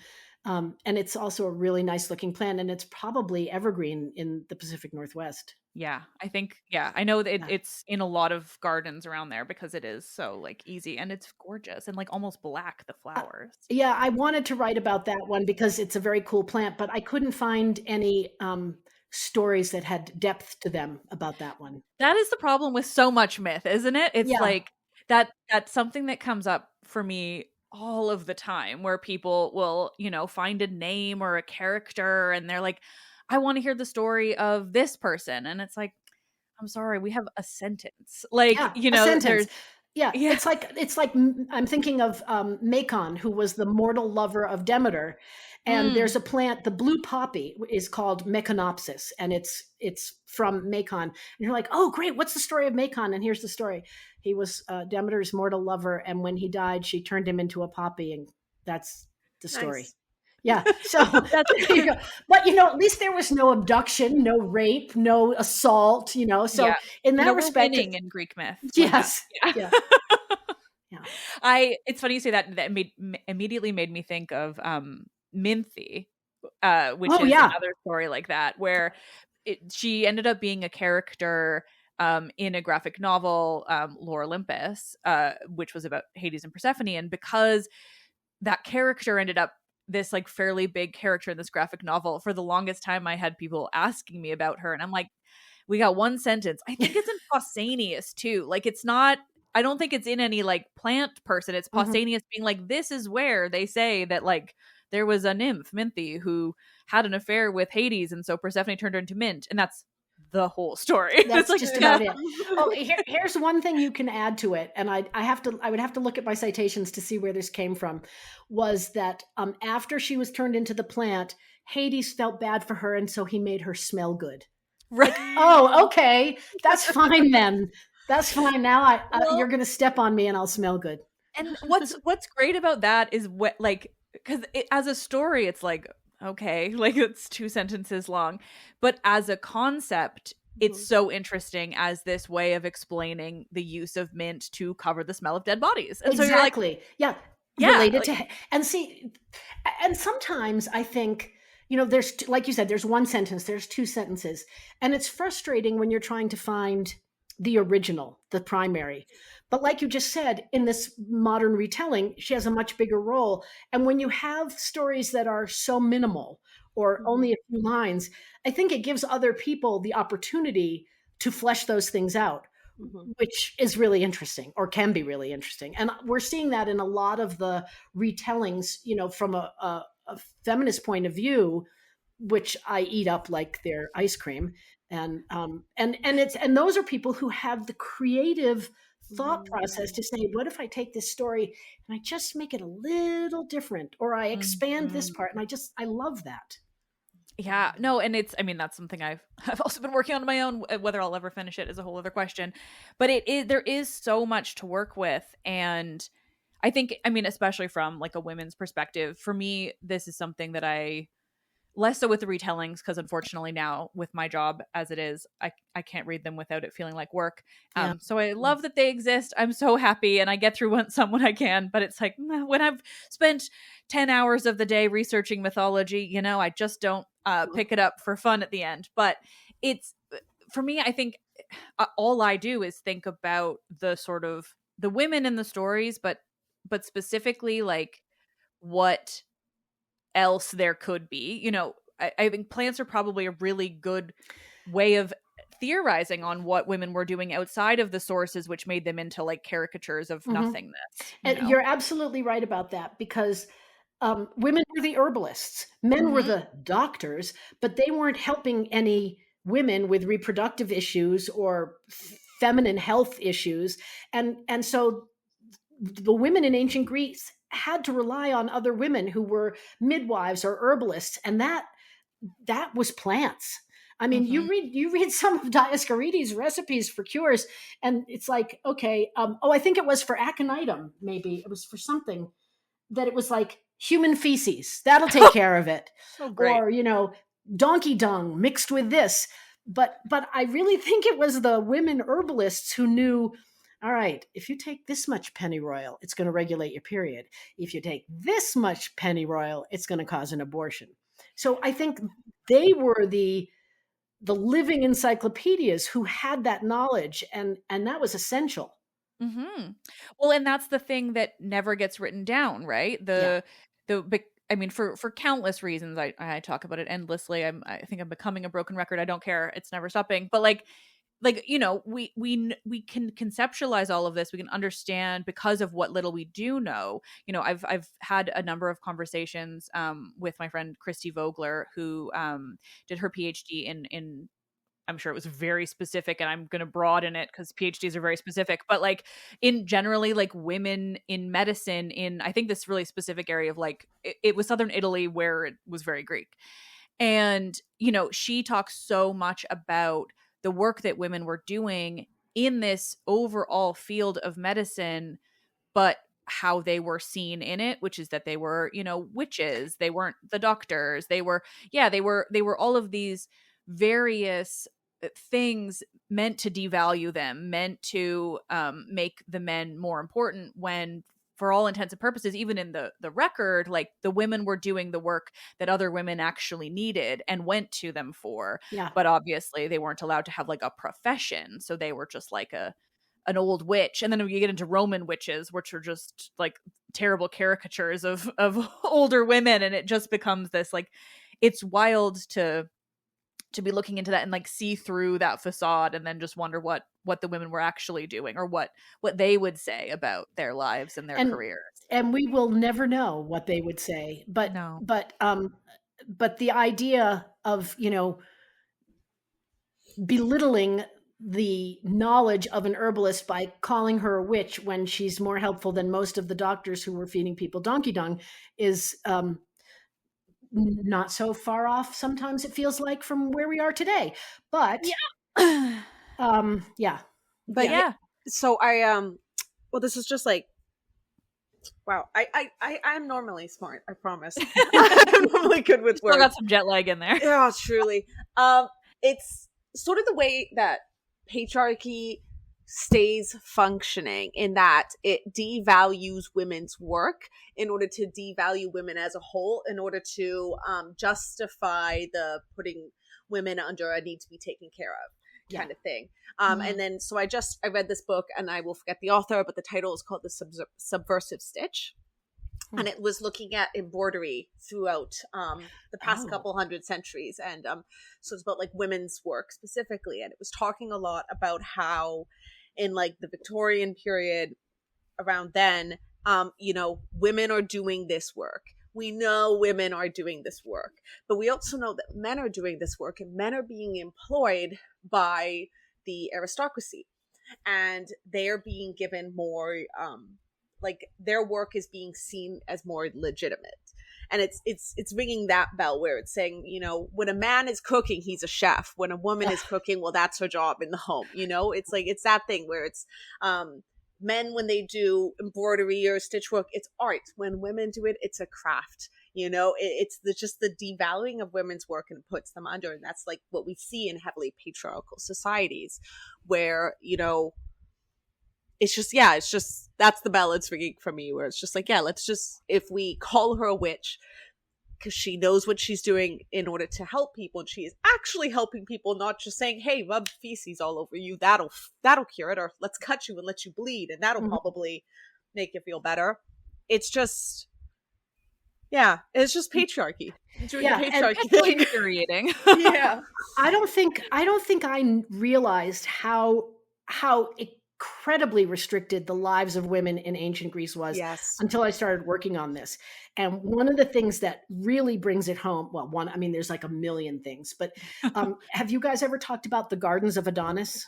And it's also a really nice looking plant, and it's probably evergreen in the Pacific Northwest. Yeah, I think, I know that it's in a lot of gardens around there because it is so like easy, and it's gorgeous and like almost black, the flowers. Yeah, I wanted to write about that one because it's a very cool plant, but I couldn't find any stories that had depth to them about that one. That is the problem with so much myth, isn't it? It's like that's something that comes up for me all of the time, where people will, find a name or a character and they're like, I want to hear the story of this person. And it's like, I'm sorry, we have a sentence. Like, a sentence. There's it's like I'm thinking of Macon, who was the mortal lover of Demeter. And there's a plant, the blue poppy is called Meconopsis, and it's from Macon. And you're like, oh, great, what's the story of Macon? And here's the story. He was Demeter's mortal lover, and when he died, she turned him into a poppy, and that's the story. Nice. Yeah. So there you go. But at least there was no abduction, no rape, no assault, So in that respect, in Greek myth. Yes. Yeah. It's funny you say that. That immediately made me think of Mythic, which is another story like that, where she ended up being a character in a graphic novel, Lore Olympus, which was about Hades and Persephone. And because that character ended up this like fairly big character in this graphic novel, for the longest time I had people asking me about her, and I'm like, we got one sentence. I think it's in Pausanias too. Like, it's not, I don't think it's in any like plant person. It's Pausanias being like, this is where they say that like there was a nymph, Minthe, who had an affair with Hades, and so Persephone turned her into mint, and that's the whole story. That's like, just about it. Oh, here's one thing you can add to it, and I would have to look at my citations to see where this came from. Was that after she was turned into the plant, Hades felt bad for her, and so he made her smell good. Right. Like, oh, okay, that's fine then. That's fine. Now you're going to step on me, and I'll smell good. And what's great about that is because as a story, it's like, okay, like it's 2 sentences long, but as a concept, it's so interesting as this way of explaining the use of mint to cover the smell of dead bodies. And exactly. So you're like, related to, and see, and sometimes I think, there's, like you said, there's one sentence, there's 2 sentences, and it's frustrating when you're trying to find the original, the primary. But like you just said, in this modern retelling, she has a much bigger role. And when you have stories that are so minimal or only a few lines, I think it gives other people the opportunity to flesh those things out, which is really interesting, or can be really interesting. And we're seeing that in a lot of the retellings, from a feminist point of view, which I eat up like their ice cream. And those are people who have the creative thought process to say, what if I take this story and I just make it a little different, or I expand this part, and I love that. Yeah, no, and it's, I mean, that's something I've also been working on my own. Whether I'll ever finish it is a whole other question. But there is so much to work with, and I think, I mean, especially from like a women's perspective, for me, this is something that I less so with the retellings, because unfortunately now with my job as it is, I can't read them without it feeling like work. Yeah. So I love that they exist. I'm so happy, and I get through some when I can, but it's like when I've spent 10 hours of the day researching mythology, you know, I just don't pick it up for fun at the end. But it's, for me, I think all I do is think about the sort of the women in the stories, but specifically like what else there could be. You know, I think plants are probably a really good way of theorizing on what women were doing outside of the sources, which made them into like caricatures of nothingness. And you're absolutely right about that, because women were the herbalists, men were the doctors, but they weren't helping any women with reproductive issues or feminine health issues. And so the women in ancient Greece had to rely on other women who were midwives or herbalists, and that was plants. I mean, you read some of Dioscorides' recipes for cures, and it's like, okay, I think it was for aconitum, maybe it was for something, that it was like human feces, that'll take care of it. Oh, great. Or, you know, donkey dung mixed with this. But I really think it was the women herbalists who knew, all right, if you take this much pennyroyal, it's going to regulate your period. If you take this much pennyroyal, it's going to cause an abortion. So I think they were the living encyclopedias who had that knowledge, and that was essential. Well, and that's the thing that never gets written down, right? I mean, for countless reasons, I talk about it endlessly. I think I'm becoming a broken record. I don't care. It's never stopping. But like, you know, we can conceptualize all of this. We can understand because of what little we do know. You know, I've had a number of conversations with my friend Christy Vogler, who did her PhD in, I'm sure it was very specific, and I'm going to broaden it because PhDs are very specific, but like in generally like women in medicine in, I think this really specific area of like, it was Southern Italy where it was very Greek. And, you know, she talks so much about the work that women were doing in this overall field of medicine, but how they were seen in it, which is that they were, you know, witches. They weren't the doctors. They were all of these various things meant to devalue them, meant to make the men more important, when for all intents and purposes, even in the record, like the women were doing the work that other women actually needed and went to them for. Yeah. But obviously they weren't allowed to have like a profession. So they were just like an old witch. And then you get into Roman witches, which are just like terrible caricatures of older women. And it just becomes this, like, it's wild to be looking into that and like see through that facade and then just wonder what the women were actually doing, or what they would say about their lives and their careers. And we will never know what they would say, but No. but the idea of, you know, belittling the knowledge of an herbalist by calling her a witch when she's more helpful than most of the doctors who were feeding people donkey dung is not so far off. Sometimes it feels like from where we are today, but yeah. But yeah. So well, this is just like, wow. I'm normally smart, I promise. I'm normally good with words. Still got some jet lag in there. Yeah, truly. It's sort of the way that patriarchy stays functioning, in that it devalues women's work in order to devalue women as a whole, in order to justify the putting women under a need to be taken care of kind of thing. And then so I read this book, and I will forget the author, but the title is called The Subversive Stitch. And it was looking at embroidery throughout the past couple hundred centuries. And so it's about like women's work specifically. And it was talking a lot about how in like the Victorian period, around then, you know, women are doing this work. We know women are doing this work, but we also know that men are doing this work, and men are being employed by the aristocracy, and they are being given more, like their work is being seen as more legitimate. And it's ringing that bell where it's saying, you know, when a man is cooking, he's a chef. When a woman is cooking, well, that's her job in the home. You know, it's like, it's that thing where it's men, when they do embroidery or stitch work, it's art. When women do it, it's a craft. You know, it's just the devaluing of women's work, and it puts them under. And that's like what we see in heavily patriarchal societies where, you know, it's just, that's the bell it's ringing for me, where it's just like, yeah, let's just, if we call her a witch because she knows what she's doing in order to help people, and she is actually helping people, not just saying, hey, rub feces all over you, that'll cure it, or let's cut you and let you bleed and that'll probably make you feel better. It's just, yeah, it's just patriarchy. It's doing the patriarchy. It's infuriating. Yeah. I don't think I realized how incredibly restricted the lives of women in ancient Greece was until I started working on this. And one of the things that really brings it home, well, there's like a million things, but have you guys ever talked about the gardens of Adonis?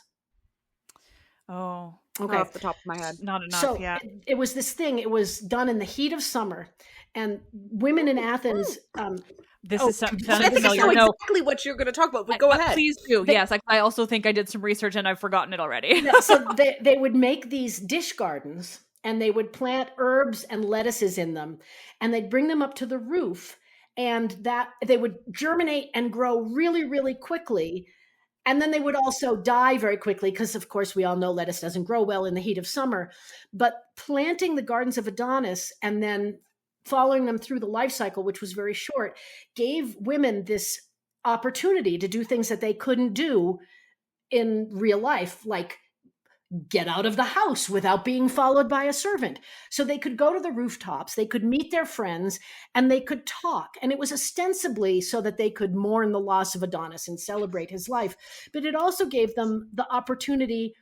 Oh, okay. Off the top of my head. Not enough. So yeah. it was this thing, it was done in the heat of summer, and women in Athens, this is something I think I know exactly what you're going to talk about, but go ahead. Please do. Yes, I also think I did some research and I've forgotten it already. So they would make these dish gardens, and they would plant herbs and lettuces in them, and they'd bring them up to the roof, and that they would germinate and grow really, really quickly. And then they would also die very quickly because, of course, we all know lettuce doesn't grow well in the heat of summer. But planting the gardens of Adonis and then following them through the life cycle, which was very short, gave women this opportunity to do things that they couldn't do in real life, like get out of the house without being followed by a servant. So they could go to the rooftops, they could meet their friends, and they could talk. And it was ostensibly so that they could mourn the loss of Adonis and celebrate his life. But it also gave them the opportunity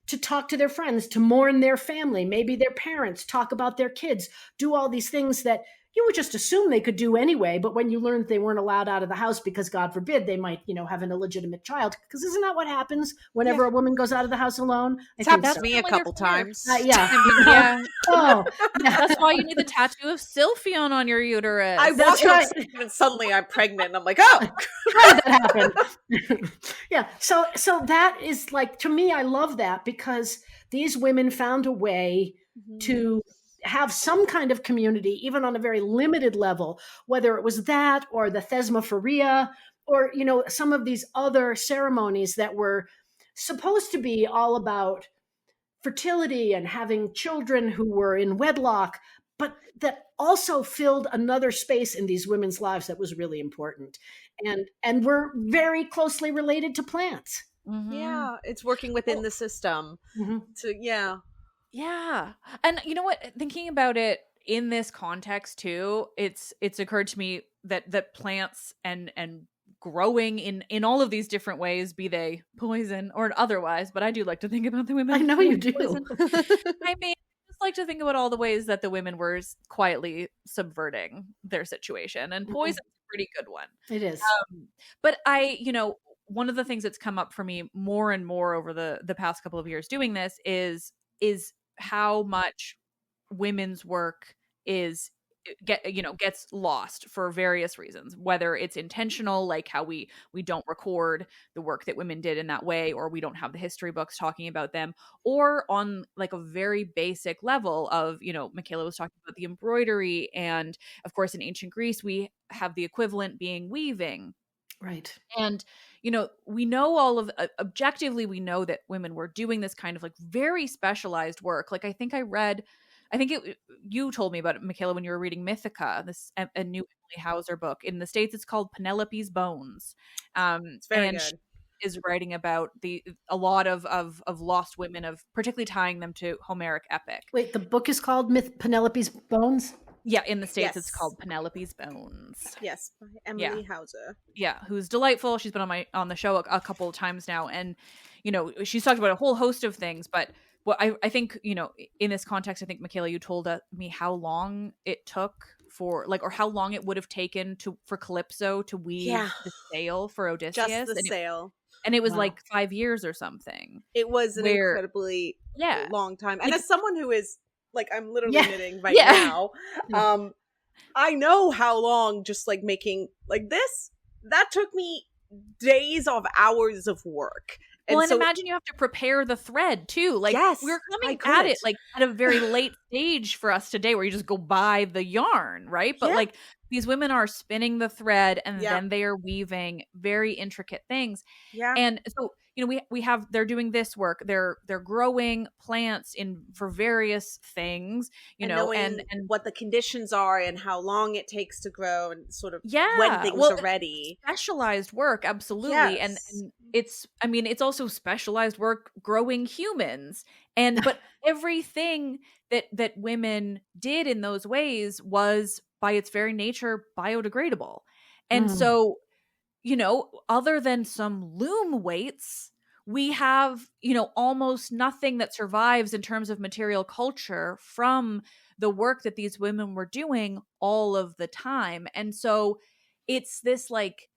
to talk to their friends, to mourn their family, maybe their parents, talk about their kids, do all these things that you would just assume they could do anyway. But when you learned they weren't allowed out of the house because, God forbid, they might, have an illegitimate child. Because isn't that what happens whenever a woman goes out of the house alone? It's happened to me a couple times. Yeah. Oh, that's why you need the tattoo of Sylphion on your uterus. I walk up and suddenly I'm pregnant. And I'm like, oh, how did that happen? Yeah. So that is like, to me, I love that because these women found a way to have some kind of community, even on a very limited level, whether it was that or the Thesmophoria or, some of these other ceremonies that were supposed to be all about fertility and having children who were in wedlock, but that also filled another space in these women's lives that was really important. And were very closely related to plants. Mm-hmm. Yeah, it's working within the system. Yeah. And you know what? Thinking about it in this context too, it's occurred to me that plants and growing in all of these different ways, be they poison or otherwise, but I do like to think about the women. I know you do. I mean, I just like to think about all the ways that the women were quietly subverting their situation, and poison's a pretty good one. It is. But one of the things that's come up for me more and more over the past couple of years doing this is how much women's work gets lost for various reasons, whether it's intentional, like how we don't record the work that women did in that way, or we don't have the history books talking about them, or on like a very basic level of, Michaela was talking about the embroidery, and of course in ancient Greece we have the equivalent being weaving. Right. And, we know objectively, we know that women were doing this kind of like very specialized work. Like you told me about it, Michaela, when you were reading Mythica, a new Emily Hauser book. In the States, it's called Penelope's Bones. It's very good. She is writing about a lot of lost women, of particularly tying them to Homeric epic. Wait, the book is called Penelope's Bones? Yeah, in the States, It's called Penelope's Bones. Yes, by Emily Hauser. Yeah, who's delightful. She's been on the show a couple of times now, and she's talked about a whole host of things. But what I think, in this context, I think, Michaela, you told me how long it took or how long it would have taken for Calypso to weave the sail for Odysseus. Just the sail. And it was like 5 years or something. It was an incredibly long time. And as someone who is, like, I'm literally knitting right now. I know how long just like making like this, that took me days of hours of work. Well, and so imagine you have to prepare the thread too. Like yes, we're I coming at couldn't. it like at a very late stage for us today where you just go buy the yarn, right? But Yeah. like these women are spinning the thread and Yeah. then they are weaving very intricate things. Yeah. And so, you know, we have, they're doing this work. They're growing plants for various things, you and know, knowing and what the conditions are and how long it takes to grow and sort of yeah, when things well, are ready. Specialized work, absolutely. Yes. And it's, I mean, it's also specialized work growing humans. But everything that women did in those ways was by its very nature biodegradable. And so, you know, other than some loom weights, we have, you know, almost nothing that survives in terms of material culture from the work that these women were doing all of the time. And so it's this like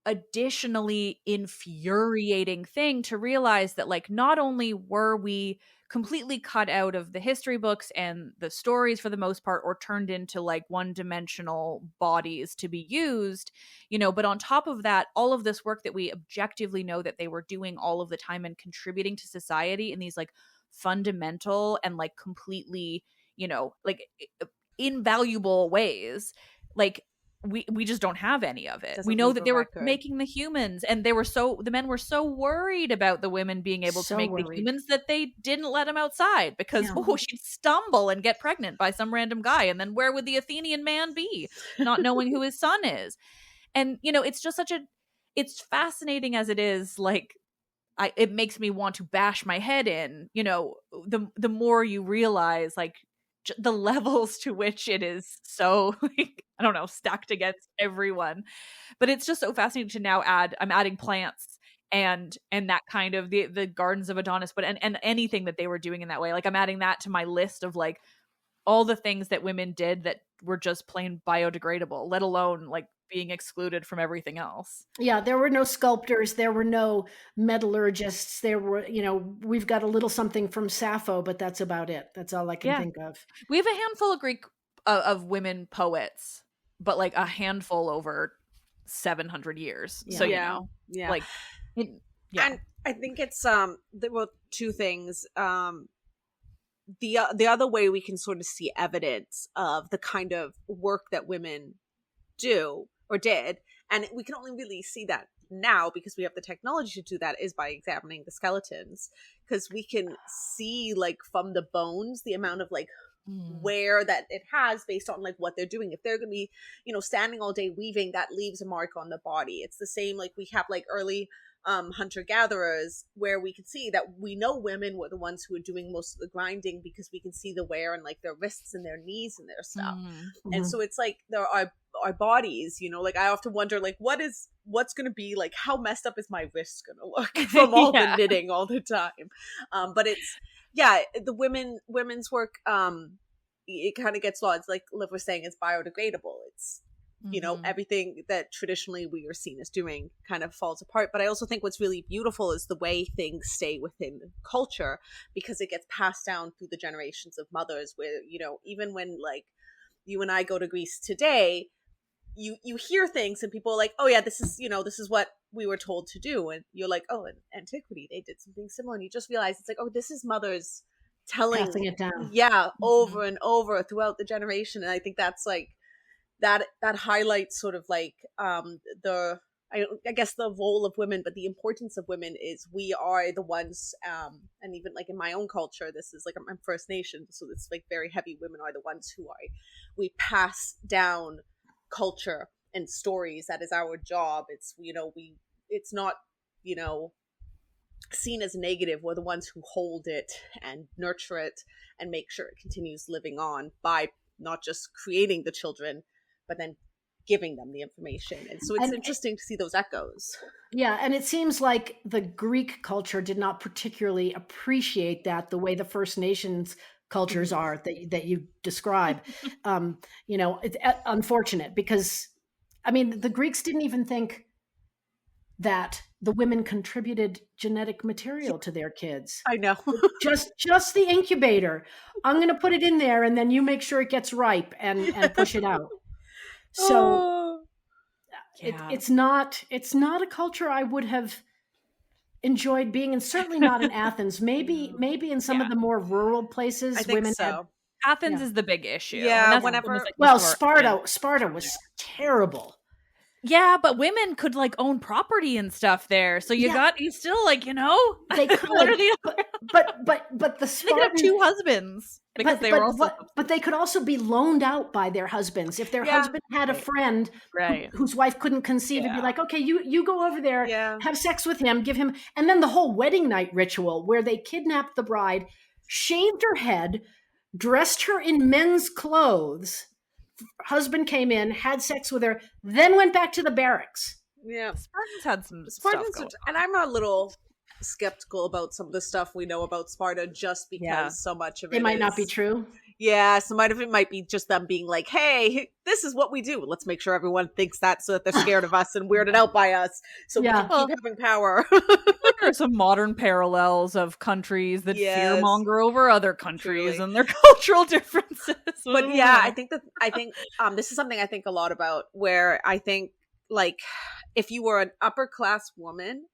additionally infuriating thing to realize that like not only were we completely cut out of the history books and the stories for the most part, or turned into like one-dimensional bodies to be used, you know, but on top of that, all of this work that we objectively know that they were doing all of the time and contributing to society in these like fundamental and like completely, you know, like invaluable ways, like we just don't have any of it. Doesn't We know leave that a they were record. making the humans, and the men were so worried about the women being able to make the humans that they didn't let them outside because she'd stumble and get pregnant by some random guy, and then where would the Athenian man be, not knowing who his son is? And you know, it's just it's fascinating as it is. Like it makes me want to bash my head in. You know, the more you realize like the levels to which it is so like, I don't know, stacked against everyone. But it's just so fascinating to now I'm adding plants and that kind of the gardens of Adonis, but and anything that they were doing in that way. Like I'm adding that to my list of like all the things that women did that were just plain biodegradable, let alone like being excluded from everything else. Yeah, there were no sculptors, there were no metallurgists, there were, you know, we've got a little something from Sappho, but that's about it. That's all I can think of. We have a handful of Greek of women poets, but like a handful over 700 years. So you know, like and I think it's there were two things. The other way we can sort of see evidence of the kind of work that women do or did, and we can only really see that now because we have the technology to do that, is by examining the skeletons, because we can see like from the bones the amount of like wear that it has based on like what they're doing. If they're gonna be, you know, standing all day weaving, that leaves a mark on the body. It's the same like we have like early hunter-gatherers where we can see that we know women were the ones who were doing most of the grinding because we can see the wear on like their wrists and their knees and their stuff. And so it's like there are our bodies, you know, like I often wonder like what's gonna be like, how messed up is my wrist gonna look from all the knitting all the time. But it's the women's work, it kind of gets lost. Like Liv was saying, it's biodegradable. It's you know, everything that traditionally we are seen as doing kind of falls apart. But I also think what's really beautiful is the way things stay within culture, because it gets passed down through the generations of mothers, where, you know, even when like you and I go to Greece today, you hear things and people are like, oh yeah, this is, you know, this is what we were told to do. And you're like, oh, in antiquity, they did something similar. And you just realize it's like, oh, this is mothers passing it down. Yeah. Over and over throughout the generation. And I think that's like, that highlights sort of like I guess the role of women, but the importance of women is we are the ones, and even like in my own culture, this is like I'm First Nation, so it's like very heavy. Women are the ones who we pass down culture and stories. That is our job. It's, you know, it's not, you know, seen as negative. We're the ones who hold it and nurture it and make sure it continues living on by not just creating the children, but then giving them the information. And so it's interesting to see those echoes. Yeah, and it seems like the Greek culture did not particularly appreciate that the way the First Nations cultures are that you describe. You know, it's unfortunate because, I mean, the Greeks didn't even think that the women contributed genetic material to their kids. I know. just the incubator. I'm going to put it in there and then you make sure it gets ripe and push it out. So Yeah. it's not a culture I would have enjoyed being in, certainly not in Athens. Maybe in some of the more rural places I think women had. so. Athens Yeah. is the big issue. Yeah, and that's whenever- almost like Well, historic- Sparta was terrible. Yeah, but women could like own property and stuff there. So you still like, They one could, or the other. but the They could have Spartans, 2 husbands because they were also but they could also be loaned out by their husbands. If their husband had a friend right. whose wife couldn't conceive, it'd be like, okay, you go over there, Yeah. have sex with him, give him, and then the whole wedding night ritual where they kidnapped the bride, shaved her head, dressed her in men's clothes. Husband came in, had sex with her, then went back to the barracks. Yeah. Spartans had some Spartans, stuff going and I'm a little skeptical about some of the stuff we know about Sparta, just because Yeah. so much of It might not be is- true. Yeah, so might of it might be just them being like, "Hey, this is what we do. Let's make sure everyone thinks that, so that they're scared of us and weirded out by us, so we Yeah. can keep having power." There are some modern parallels of countries that Yes. fearmonger over other countries Truly. and their cultural differences. But yeah, I think this is something I think a lot about, where I think, like, if you were an upper class woman,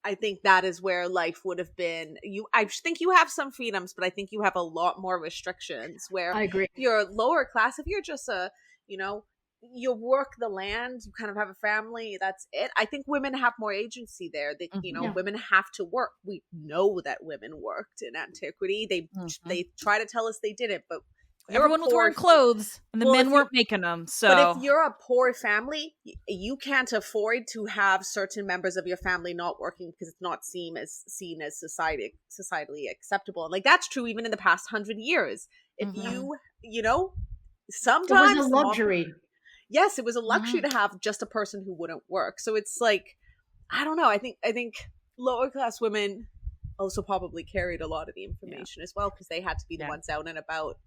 I think that is where life would have been. I think you have some freedoms, but I think you have a lot more restrictions. Where I agree. if you're lower class, if you're just you work the land, you kind of have a family, that's it. I think women have more agency there. That Yeah. women have to work. We know that women worked in antiquity. They try to tell us they didn't, but everyone was wearing clothes and the Well, men if weren't making them. So But if you're a poor family, you can't afford to have certain members of your family not working, because it's not seen as societally acceptable. And like, that's true even in the past 100 years. If sometimes It was a luxury. Yes, it was a luxury to have just a person who wouldn't work. So it's like, I don't know. I think lower class women also probably carried a lot of the information as well, because they had to be the ones out and about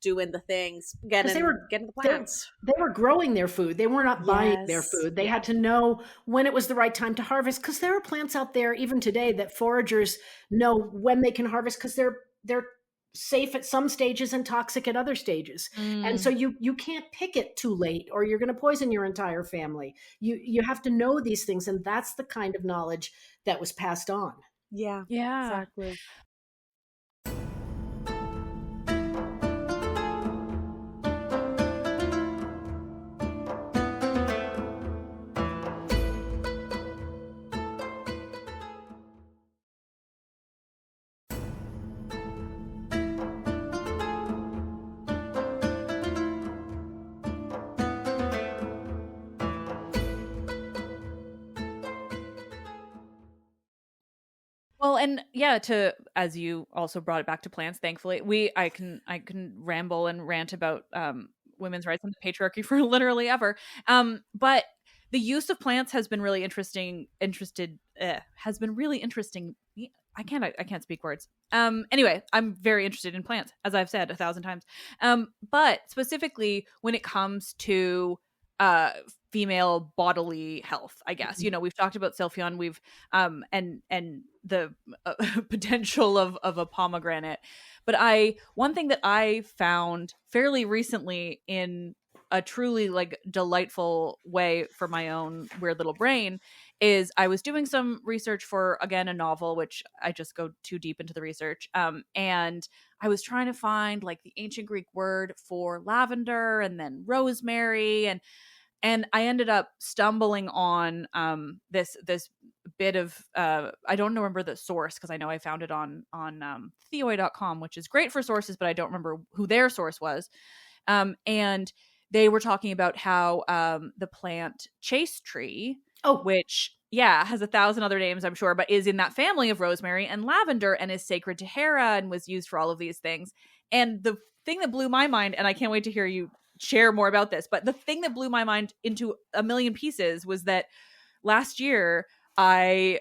doing the things, getting the plants. They were growing their food. They were not buying their food. They had to know when it was the right time to harvest, because there are plants out there even today that foragers know when they can harvest, because they're safe at some stages and toxic at other stages. And so you can't pick it too late, or you're going to poison your entire family. You have to know these things, and that's the kind of knowledge that was passed on. Yeah, exactly. Well, and as you also brought it back to plants, thankfully, I can ramble and rant about women's rights and patriarchy for literally ever. But the use of plants has been really interesting. Has been really interesting. I can't speak words. Anyway, I'm very interested in plants, as I've said 1,000 times. But specifically when it comes to female bodily health, I guess. We've talked about Sylphion, we've and the potential of a pomegranate. But one thing that I found fairly recently in a truly like delightful way for my own weird little brain is I was doing some research for, again, a novel, which I just go too deep into the research. And I was trying to find like the ancient Greek word for lavender and then rosemary, and I ended up stumbling on this bit of I don't remember the source, because I know I found it on theoi.com, which is great for sources, but I don't remember who their source was. And they were talking about how the plant chaste tree, which has 1,000 other names, I'm sure, but is in that family of rosemary and lavender and is sacred to Hera and was used for all of these things. And the thing that blew my mind, and I can't wait to hear you share more about this, but the thing that blew my mind into a million pieces was that last year I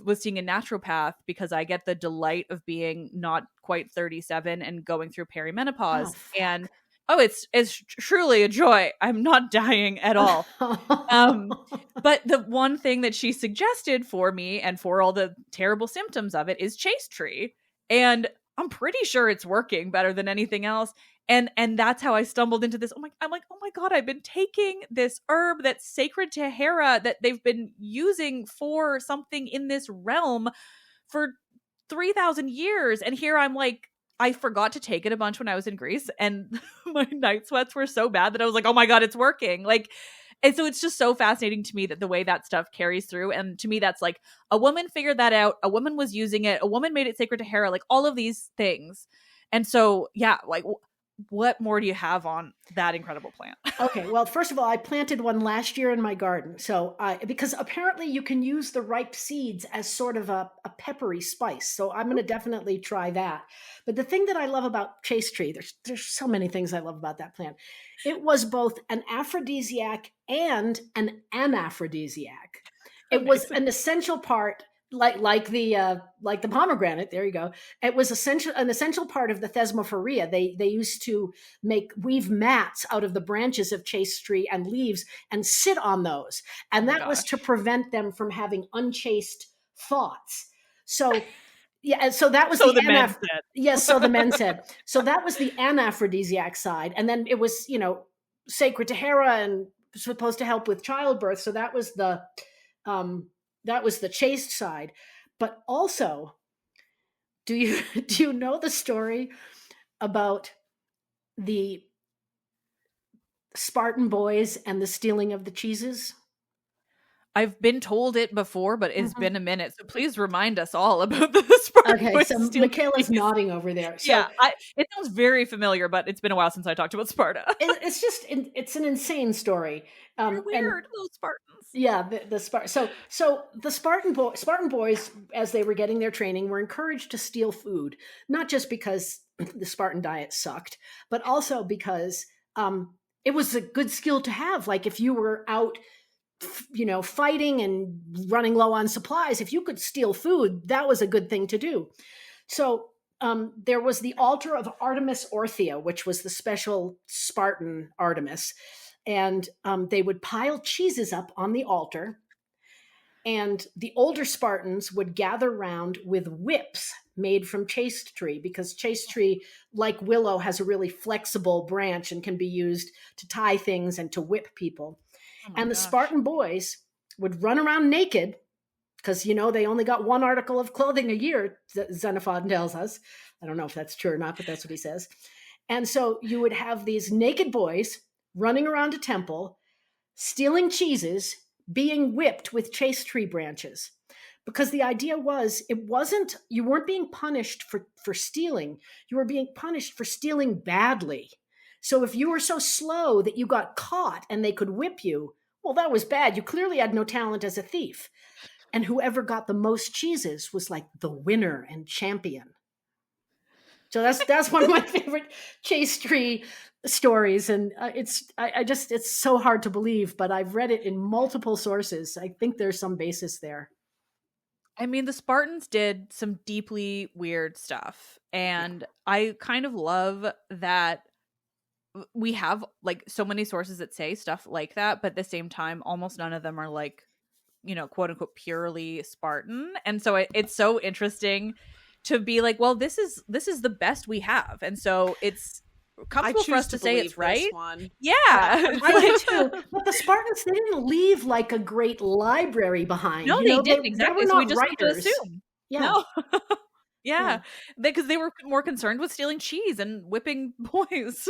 was seeing a naturopath, because I get the delight of being not quite 37 and going through perimenopause. And it's truly a joy. I'm not dying at all. But the one thing that she suggested for me, and for all the terrible symptoms of it, is chaste tree. And I'm pretty sure it's working better than anything else. And that's how I stumbled into this. I'm like, oh my God, I've been taking this herb that's sacred to Hera that they've been using for something in this realm for 3,000 years. And here I'm like, I forgot to take it a bunch when I was in Greece, and my night sweats were so bad that I was like, oh my God, it's working. Like, and so it's just so fascinating to me that the way that stuff carries through. And to me, that's like a woman figured that out. A woman was using it. A woman made it sacred to Hera, like all of these things. And so, yeah, like what more do you have on that incredible plant? Okay, well, first of all, I planted one last year in my garden. So, because apparently you can use the ripe seeds as sort of a peppery spice. So I'm going to definitely try that. But the thing that I love about chaste tree, there's so many things I love about that plant. It was both an aphrodisiac and an anaphrodisiac. It was an essential part, like the pomegranate. There you go. It was an essential part of the thesmophoria. They used to weave mats out of the branches of chaste tree and leaves and sit on those, and that was to prevent them from having unchaste thoughts. So yeah, so that was so the men said. Yes, so the men said. So that was the anaphrodisiac side, and then it was sacred to Hera and supposed to help with childbirth. So that was the chaste side. But also, do you know the story about the Spartan boys and the stealing of the cheeses? I've been told it before, but it's been a minute. So please remind us all about the Spartan boys. Okay, so Michaela's nodding over there. So, yeah, it sounds very familiar, but it's been a while since I talked about Sparta. It's an insane story. They're weird, those Spartans. Yeah, the Spartan. So the Spartan boys, as they were getting their training, were encouraged to steal food, not just because the Spartan diet sucked, but also because it was a good skill to have. Like if you were out, fighting and running low on supplies, if you could steal food, that was a good thing to do. So there was the altar of Artemis Orthia, which was the special Spartan Artemis. And they would pile cheeses up on the altar. And the older Spartans would gather round with whips made from chaste tree, because chaste tree, like willow, has a really flexible branch and can be used to tie things and to whip people. And the Spartan boys would run around naked because, they only got one article of clothing a year, Xenophon tells us. I don't know if that's true or not, but that's what he says. And so you would have these naked boys running around a temple, stealing cheeses, being whipped with chaste tree branches. Because the idea was, you weren't being punished for stealing. You were being punished for stealing badly. So if you were so slow that you got caught and they could whip you, well, that was bad. You clearly had no talent as a thief. And whoever got the most cheeses was like the winner and champion. So that's one of my favorite chaste tree stories. And it's so hard to believe, but I've read it in multiple sources. I think there's some basis there. I mean, the Spartans did some deeply weird stuff. And I kind of love that we have like so many sources that say stuff like that, but at the same time, almost none of them are like, quote unquote, purely Spartan. And so it's so interesting to be like, well, this is the best we have. And so it's comfortable for us to say it's right. Yeah. I do too. But the Spartans, they didn't leave like a great library behind. No, they didn't. Exactly. So we just have to assume. Yeah. No. Yeah, because they were more concerned with stealing cheese and whipping boys. It's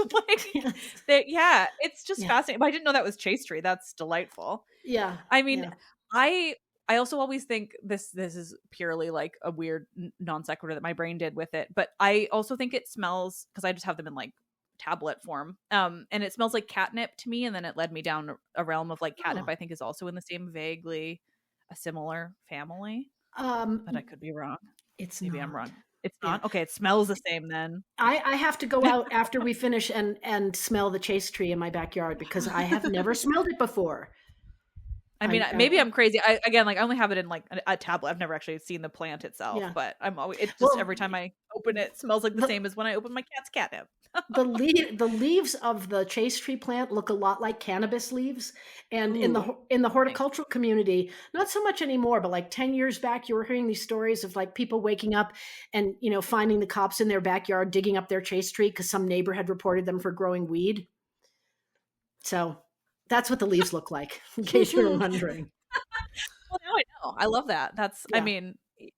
just fascinating. But I didn't know that was chaste tree. That's delightful. Yeah. I mean, I also always think this is purely like a weird non sequitur that my brain did with it. But I also think it smells, because I just have them in like tablet form. And it smells like catnip to me. And then it led me down a realm of like catnip. I think is also in the same vaguely a similar family. But I could be wrong. Maybe I'm wrong. It's not? Okay, it smells the same then. I have to go out after we finish and smell the chaste tree in my backyard, because I have never smelled it before. I mean, maybe I'm crazy. I only have it in like a tablet. I've never actually seen the plant itself, but I'm always, every time I open it, it smells like the same as when I open my cat's catnip. The leaves of the chase tree plant look a lot like cannabis leaves, and in Ooh, the nice. horticultural community, not so much anymore, but like 10 years back, you were hearing these stories of like people waking up and finding the cops in their backyard digging up their chase tree because some neighbor had reported them for growing weed. So that's what the leaves look like, in case you're wondering. Well, now I know. I love that. That's, I Yeah. mean,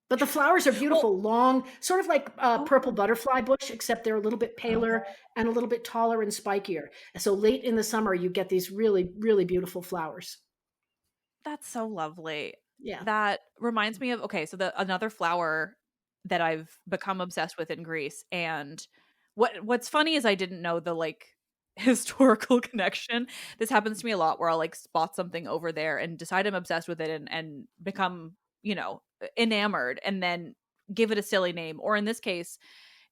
But the flowers are well, beautiful, long, sort of like a oh, purple butterfly bush, except they're a little bit paler oh, and a little bit taller and spikier. So late in the summer, you get these really, really beautiful flowers. that's so lovely. Yeah. That reminds me of, okay, so another flower that I've become obsessed with in Greece. And what's funny is I didn't know the like historical connection. This happens to me a lot where I'll like spot something over there and decide I'm obsessed with it and become, enamored and then give it a silly name. Or in this case,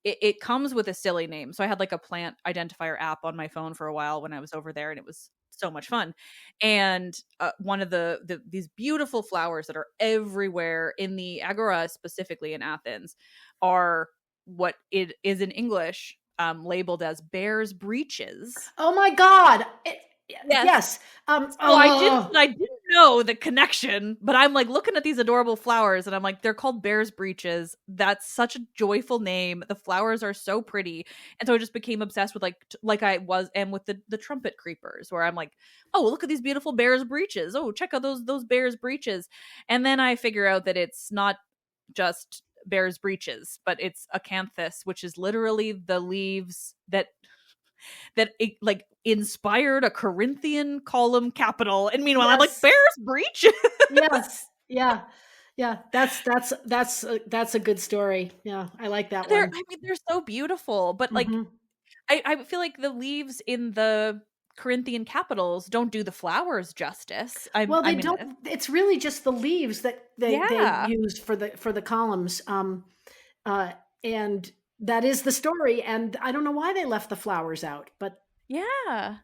it comes with a silly name. So I had like a plant identifier app on my phone for a while when I was over there, and it was so much fun. And one of these beautiful flowers that are everywhere in the Agora, specifically in Athens, are what it is in English labeled as bear's breeches. Oh my God. Yes. Yes. So I didn't know the connection, but I'm like looking at these adorable flowers and I'm like, they're called bear's breeches. That's such a joyful name. The flowers are so pretty. And so I just became obsessed with like I was and with the trumpet creepers, where I'm like, oh, look at these beautiful bear's breeches. Oh, check out those bear's breeches. And then I figure out that it's not just bear's breeches, but it's acanthus, which is literally the leaves that like inspired a Corinthian column capital. And meanwhile, I'm like, Yes. bear's breeches. Yes. Yeah. Yeah. That's a good story. Yeah. I like that They're, one. I mean, they're so beautiful, but like, Mhm. I feel like the leaves in the Corinthian capitals don't do the flowers justice. Well, I they mean, don't. It's really just the leaves that they yeah, used for the columns, uh, and that is the story. And I don't know why they left the flowers out, but yeah.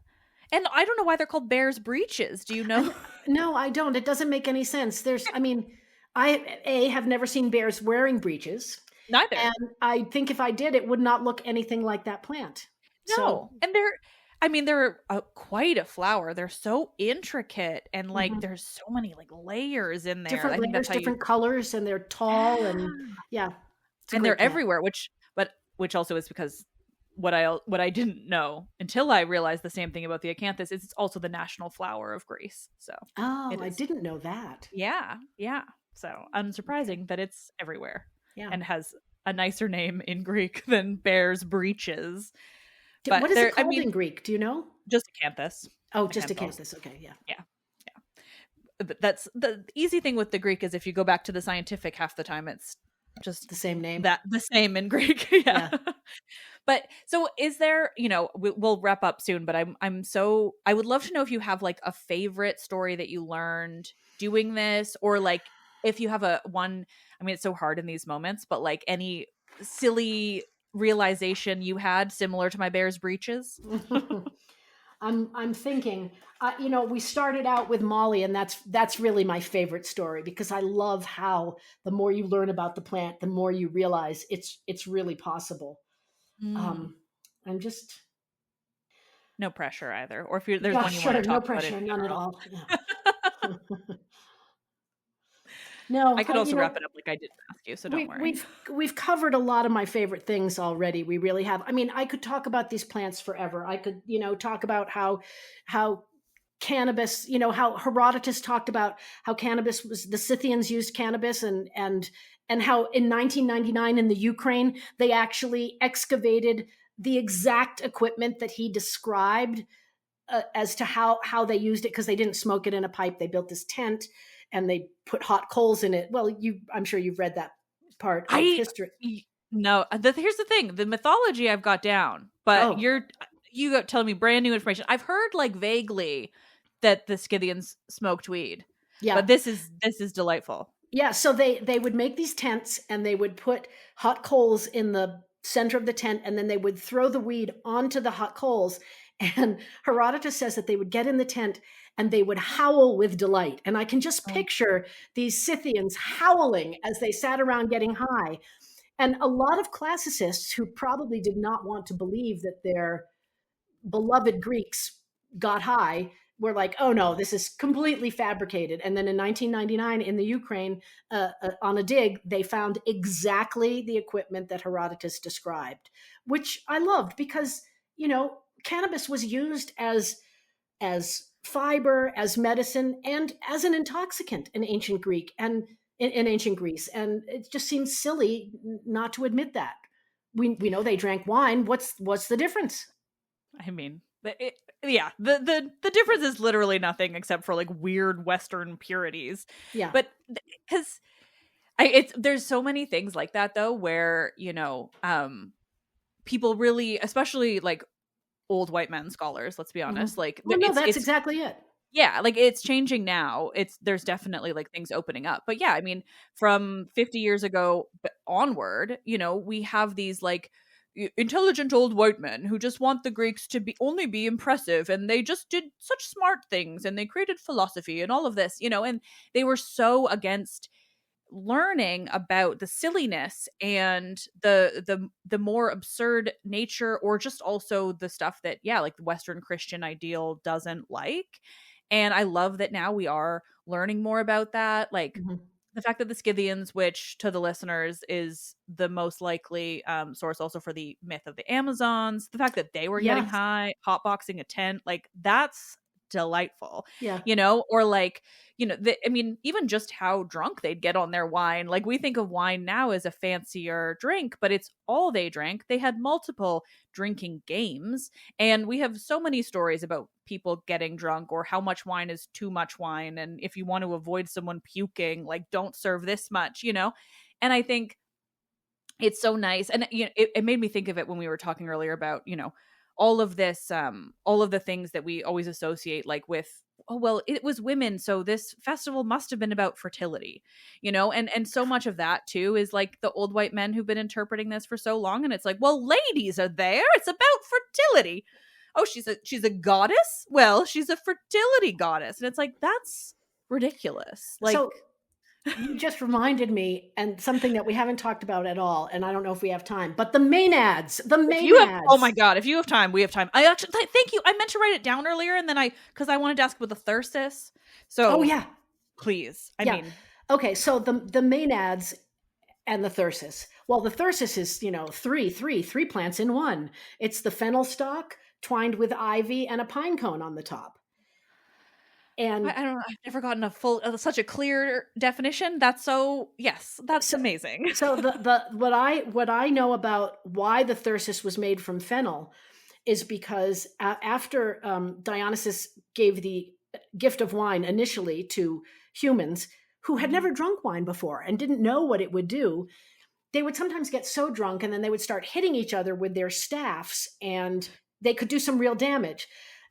And I don't know why they're called bear's breeches. Do you know? no, I don't. It doesn't make any sense. I mean, have never seen bears wearing breeches, Neither. and I think if I did, it would not look anything like that plant. So, No. And they're quite a flower. They're so intricate and like mhm. there's so many like layers in there. Different I think that's layers, how you, different colors, and they're tall, yeah. and yeah, it's a And great they're plant. everywhere, which also is because what I didn't know until I realized the same thing about the acanthus is it's also the national flower of Greece. So Oh, it I is, didn't know that. yeah, yeah. So Okay. unsurprising that it's everywhere Yeah. and has a nicer name in Greek than bear's breeches. But What is it there, I called mean, in Greek? Do you know? just acanthus, Oh, just acanthos. acanthus. Okay, yeah. Yeah, but that's the easy thing with the Greek is if you go back to the scientific, half the time it's just The same name. that the same in Greek. Yeah. Yeah. But so is there, we'll wrap up soon, but I would love to know if you have like a favorite story that you learned doing this, or like if you have I mean, it's so hard in these moments, but like any silly realization you had similar to my bear's breeches. I'm thinking. We started out with Molly, and that's really my favorite story because I love how the more you learn about the plant, the more you realize it's really possible. Mm. Um, I'm just No pressure either. Or if there's yeah, one you want sure, to no talk about in pressure, none at general. all. Yeah. No, I could also wrap it up like I didn't ask you, so don't we worry. we've covered a lot of my favorite things already. We really have. I mean, I could talk about these plants forever. I could, talk about how cannabis, how Herodotus talked about how cannabis was the Scythians used cannabis, and how in 1999 in the Ukraine they actually excavated the exact equipment that he described, as to how they used it, because they didn't smoke it in a pipe. They built this tent and they put hot coals in it. Well, I'm sure you've read that part of I history. No, here's the thing: the mythology I've got down, but Oh, you got telling me brand new information. I've heard like vaguely that the Scythians smoked weed, yeah. but this is delightful. Yeah, so they would make these tents and they would put hot coals in the center of the tent, and then they would throw the weed onto the hot coals. And Herodotus says that they would get in the tent and they would howl with delight. And I can just Oh. picture these Scythians howling as they sat around getting high. And a lot of classicists who probably did not want to believe that their beloved Greeks got high were like, oh no, this is completely fabricated. And then in 1999 in the Ukraine, on a dig, they found exactly the equipment that Herodotus described, which I loved because, cannabis was used as fiber, as medicine, and as an intoxicant in ancient Greek and in ancient Greece. And it just seems silly not to admit that. We know they drank wine. What's the difference? I mean, the difference is literally nothing except for like weird Western purities. Yeah. But because there's so many things like that though, where people really, especially like old white men scholars, let's be honest, like well, no, that's exactly it. Yeah, like it's changing now. There's definitely like things opening up. But yeah, I mean, from 50 years ago onward, we have these like intelligent old white men who just want the Greeks to only be impressive, and they just did such smart things, and they created philosophy and all of this, and they were so against learning about the silliness and the more absurd nature, or just also the stuff that like the Western Christian ideal doesn't like. And I love that now we are learning more about that, like the fact that the Scythians, which to the listeners is the most likely source also for the myth of the Amazons, the fact that they were getting high, hotboxing a tent, like that's delightful. Or like, I mean, even just how drunk they'd get on their wine. Like we think of wine now as a fancier drink, but it's all they drank. They had multiple drinking games, and we have so many stories about people getting drunk or how much wine is too much wine, and if you want to avoid someone puking, like don't serve this much. And I think it's so nice, and it made me think of it when we were talking earlier about all of this, all of the things that we always associate like with, oh well, it was women, so this festival must have been about fertility, and so much of that too is like the old white men who've been interpreting this for so long, and it's like, well, ladies are there, it's about fertility. Oh, she's a goddess, well, she's a fertility goddess, and it's like, that's ridiculous. Like, so you just reminded me, and something that we haven't talked about at all, and I don't know if we have time, but the Maenads. Oh my God, if you have time, we have time. I actually, thank you. I meant to write it down earlier, and then because I wanted to ask about the Thyrsus. So, oh yeah, please. I mean, okay. So the Maenads and the Thyrsus. Well, the Thyrsus is three plants in one. It's the fennel stalk twined with ivy and a pine cone on the top. And I don't know. I've never gotten a such a clear definition. That's that's amazing. So what I know about why the Thyrsus was made from fennel is because after Dionysus gave the gift of wine initially to humans who had never drunk wine before and didn't know what it would do, they would sometimes get so drunk and then they would start hitting each other with their staffs, and they could do some real damage.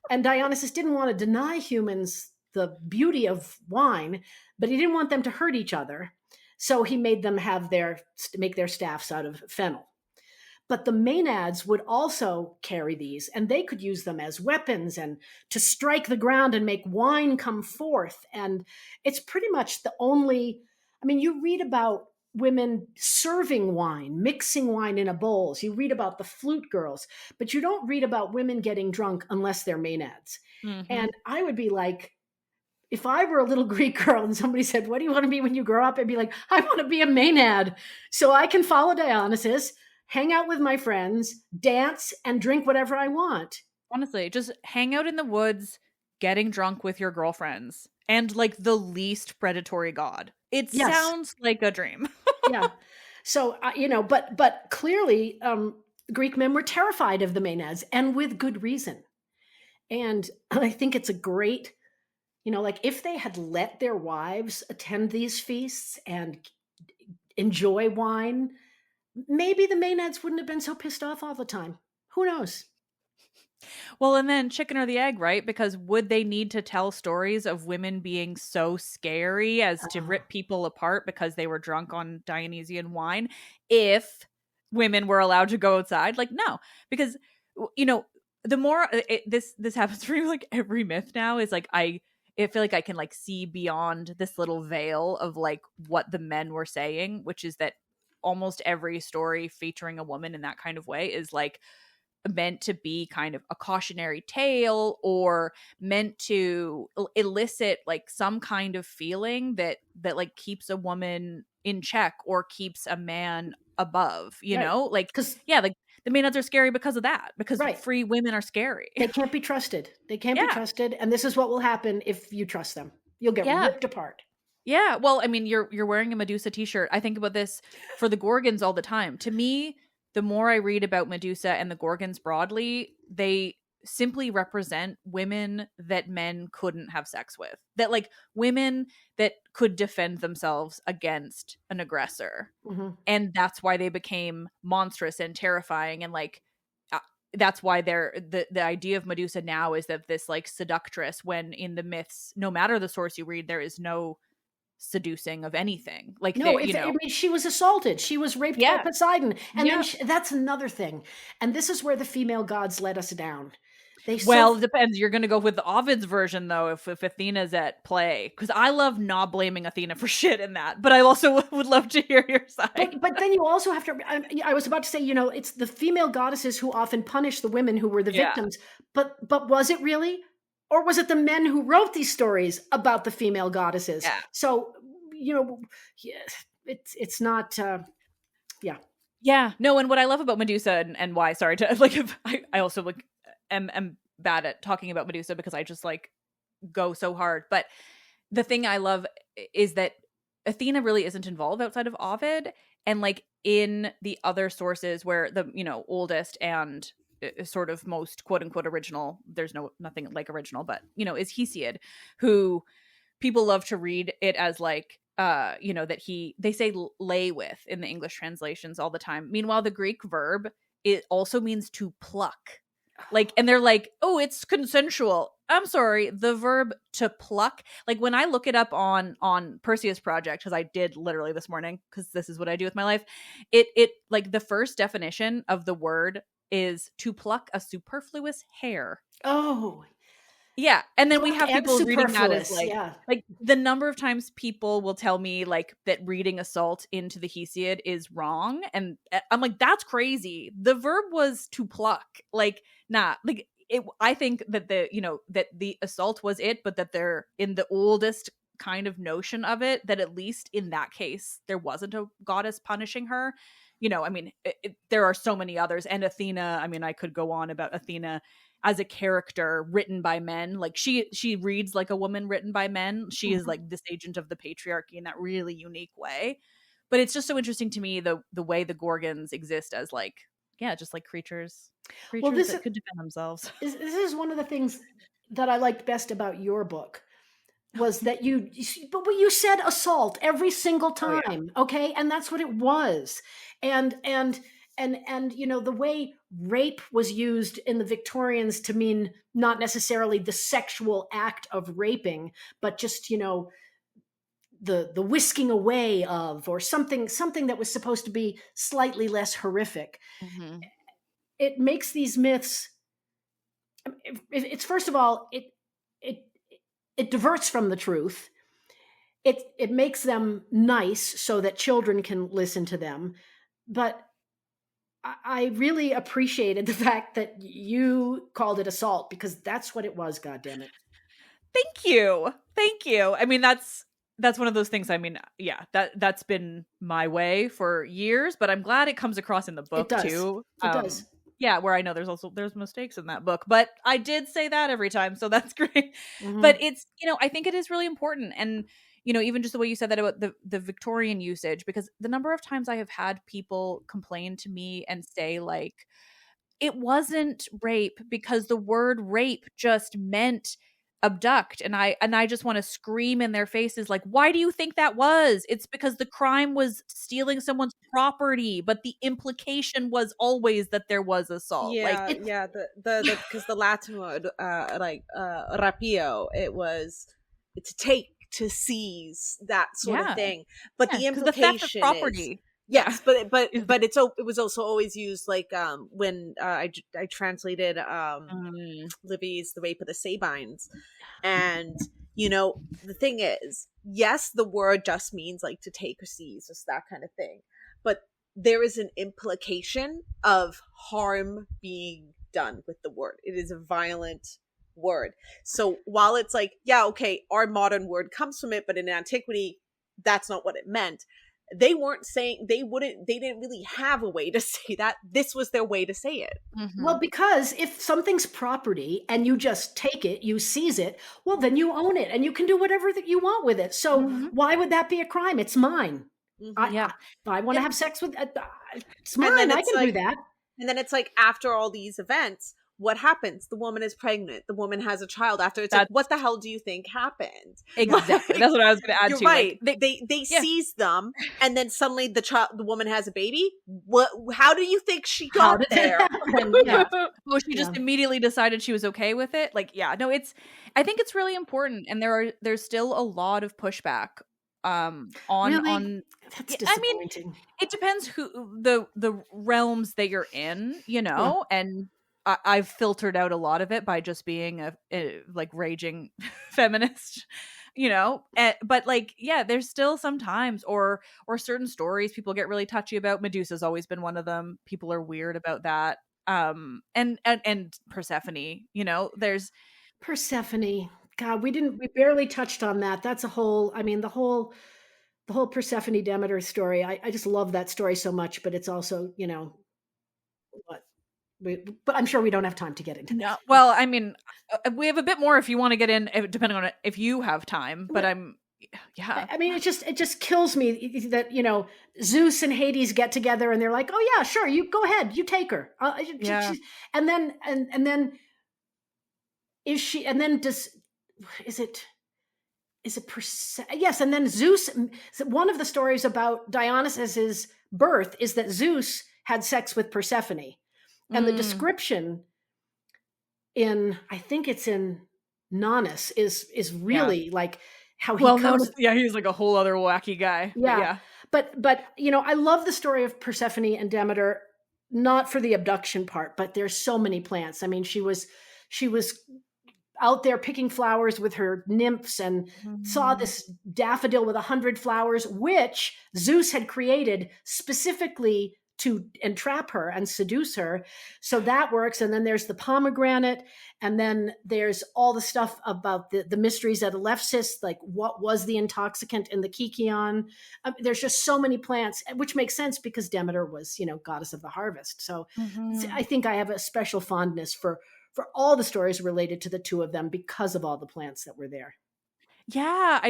And Dionysus didn't want to deny humans the beauty of wine, but he didn't want them to hurt each other. So he made them make their staffs out of fennel. But the Maenads would also carry these, and they could use them as weapons and to strike the ground and make wine come forth. And it's pretty much the only, you read about women serving wine, mixing wine in a bowls. You read about the flute girls, but you don't read about women getting drunk unless they're Maenads. And I would be like, if I were a little Greek girl and somebody said, what do you want to be when you grow up? I'd be like, I want to be a Maenad so I can follow Dionysus, hang out with my friends, dance, and drink whatever I want. Honestly, just hang out in the woods, getting drunk with your girlfriends, and like the least predatory god. It sounds like a dream. Yeah. So, but clearly Greek men were terrified of the Maenads, and with good reason. And I think it's a great, like if they had let their wives attend these feasts and enjoy wine, maybe the Maenads wouldn't have been so pissed off all the time. Who knows? Well, and then chicken or the egg, right? Because would they need to tell stories of women being so scary as to rip people apart because they were drunk on Dionysian wine if women were allowed to go outside? Like, no, because, the more this happens for me, like every myth now is like, I feel like I can like see beyond this little veil of like what the men were saying, which is that almost every story featuring a woman in that kind of way is like meant to be kind of a cautionary tale or meant to elicit like some kind of feeling that like keeps a woman in check or keeps a man above, you Right. know, like, Because yeah, like the Maenads are scary because of that, because right. free women are scary. They can't be trusted. They can't be Yeah. trusted. And this is what will happen if you trust them. You'll get Yeah. ripped apart. Yeah. Well, I mean, you're wearing a Medusa t-shirt. I think about this for the Gorgons all the time. To me, the more I read about Medusa and the Gorgons broadly, they simply represent women that men couldn't have sex with. That like women that could defend themselves against an aggressor. Mm-hmm. And that's why they became monstrous and terrifying, and like that's why they're the idea of Medusa now is that this like seductress, when in the myths, no matter the source you read, there is no seducing of anything. Like, No, you know, I mean, she was assaulted. She was raped by Poseidon. And then that's another thing. And this is where the female gods let us down. Well, it depends. You're going to go with Ovid's version, though, if Athena's at play. Because I love not blaming Athena for shit in that. But I also would love to hear your side. But then you also have to, I was about to say, you know, it's the female goddesses who often punish the women who were the victims. But was it really? Or was it the men who wrote these stories about the female goddesses? Yeah. So, you know, it's not, yeah. Yeah. No, and what I love about Medusa and why, sorry to, like, I also, like, am bad at talking about Medusa because I just, like, go so hard. But the thing I love is that Athena really isn't involved outside of Ovid. And, like, in the other sources where the, you know, oldest and sort of most quote unquote original, there's nothing like original, but, you know, is Hesiod, who people love to read it as like, you know, that they say lay with in the English translations all the time. Meanwhile, the Greek verb, it also means to pluck. Like, and they're like, oh, it's consensual. I'm sorry, the verb to pluck. Like when I look it up on Perseus Project, because I did literally this morning, because this is what I do with my life. It like the first definition of the word is to pluck a superfluous hair. Oh, yeah. And then we pluck have people reading that as like, yeah. like the number of times people will tell me like that reading assault into the Hesiod is wrong. And I'm like, that's crazy. The verb was to pluck. Like, nah, like it, I think that that the assault was it, but that they're in the oldest kind of notion of it, that at least in that case, there wasn't a goddess punishing her. You know, I mean, there are so many others. And Athena, I mean, I could go on about Athena as a character written by men. Like she reads like a woman written by men. She is like this agent of the patriarchy in that really unique way. But it's just so interesting to me the way the Gorgons exist as like, yeah, just like creatures that could defend themselves. This is one of the things that I liked best about your book was that you said assault every single time. Oh, yeah. Okay. And that's what it was. And you know, the way rape was used in the Victorians to mean not necessarily the sexual act of raping, but just, you know, the whisking away of, or something that was supposed to be slightly less horrific. Mm-hmm. It makes these myths, it's first of all, it diverts from the truth. It makes them nice so that children can listen to them. But I really appreciated the fact that you called it assault, because that's what it was. God damn it. Thank you. I mean, that's one of those things. I mean, yeah, that's been my way for years, but I'm glad it comes across in the book too. It does. Yeah, where I know there's mistakes in that book, but I did say that every time, so that's great. Mm-hmm. But it's, you know, I think it is really important. And, you know, even just the way you said that about the Victorian usage, because the number of times I have had people complain to me and say like, it wasn't rape because the word rape just meant abduct, and I just want to scream in their faces like, why do you think that was? It's because the crime was stealing someone's property, but the implication was always that there was assault. Yeah, like the because the Latin word rapio, it was to take, to seize, that sort of thing, but the implication the theft of property is, yes, but it was also always used like when I translated Livy's The Rape of the Sabines, and you know, the thing is, yes, the word just means like to take or seize, just that kind of thing, but there is an implication of harm being done with the word. It is a violent word. So while it's like, yeah, okay, our modern word comes from it, but in antiquity, that's not what it meant. They weren't saying, they didn't really have a way to say that. This was their way to say it. Mm-hmm. Well, because if something's property and you just take it, you seize it, well, then you own it and you can do whatever that you want with it. So why would that be a crime? It's mine. Yeah. I want to And- have sex with it's and mine. then I it's can do like- that. And then it's like, after all these events, what happens? The woman is pregnant. The woman has a child after. It's like, what the hell do you think happened? Exactly. That's what I was going to add You're to. right. Like, They seize them, and then suddenly the woman has a baby. What? How do you think she How got did there? that happen? Yeah. well, she just immediately decided she was okay with it. Like, yeah, no, I think it's really important, and there's still a lot of pushback on That's disappointing. I mean, it depends who the realms that you're in, and I've filtered out a lot of it by just being a like raging feminist, but like, yeah, there's still sometimes or certain stories people get really touchy about. Medusa's always been one of them. People are weird about that. And Persephone, there's Persephone. God, we barely touched on that. That's the whole Persephone Demeter story. I just love that story so much, but it's also, what but I'm sure we don't have time to get into no. that. Well, I mean, we have a bit more if you want to get in, depending on if you have time. But yeah. I mean, it just kills me that Zeus and Hades get together and they're like, oh yeah, sure, you go ahead, you take her. Yeah. And then is she? And then is it yes? And then Zeus. One of the stories about Dionysus's birth is that Zeus had sex with Persephone. And the description I think it's in Nonnus, is really like how he comes. He's like a whole other wacky guy. Yeah. But I love the story of Persephone and Demeter, not for the abduction part, but there's so many plants. I mean, she was out there picking flowers with her nymphs and saw this daffodil with 100 flowers, which Zeus had created specifically to entrap her and seduce her. So that works. And then there's the pomegranate. And then there's all the stuff about the mysteries at Alephsis, like what was the intoxicant in the Kikion. There's just so many plants, which makes sense because Demeter was, goddess of the harvest. So I think I have a special fondness for all the stories related to the two of them because of all the plants that were there. Yeah.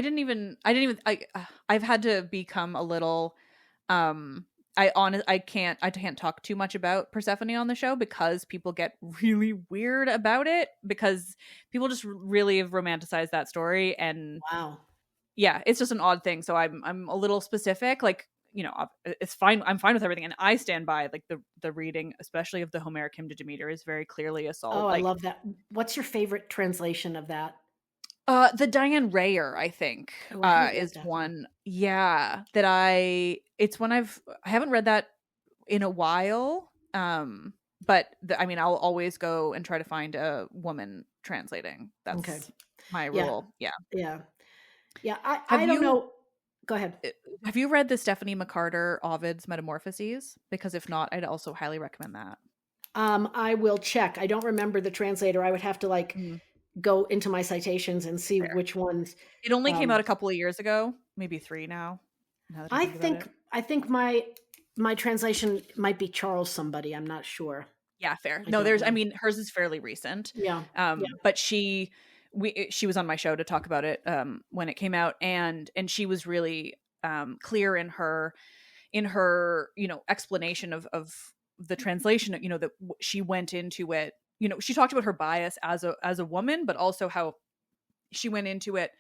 I've had to become a little, I can't talk too much about Persephone on the show because people get really weird about it, because people just really have romanticized that story. And wow. Yeah, it's just an odd thing. So I'm a little specific, like, it's fine. I'm fine with everything. And I stand by like the reading, especially of the Homeric hymn to Demeter, is very clearly a soul. Oh, I love that. What's your favorite translation of that? The Diane Rayer, I think, is one. Yeah, it's one I haven't read that in a while. But I'll always go and try to find a woman translating. That's my rule. Yeah. I don't know. Go ahead. Have you read the Stephanie McCarter Ovid's Metamorphoses? Because if not, I'd also highly recommend that. I will check. I don't remember the translator. I would have to go into my citations and see which ones. It only came out a couple of years ago, maybe 3 now. I think my translation might be Charles somebody. I'm not sure. Yeah, fair. Hers is fairly recent. Yeah. But she was on my show to talk about it when it came out, and she was really clear in her explanation of the translation, that she went into it. She talked about her bias as a woman, but also how she went into it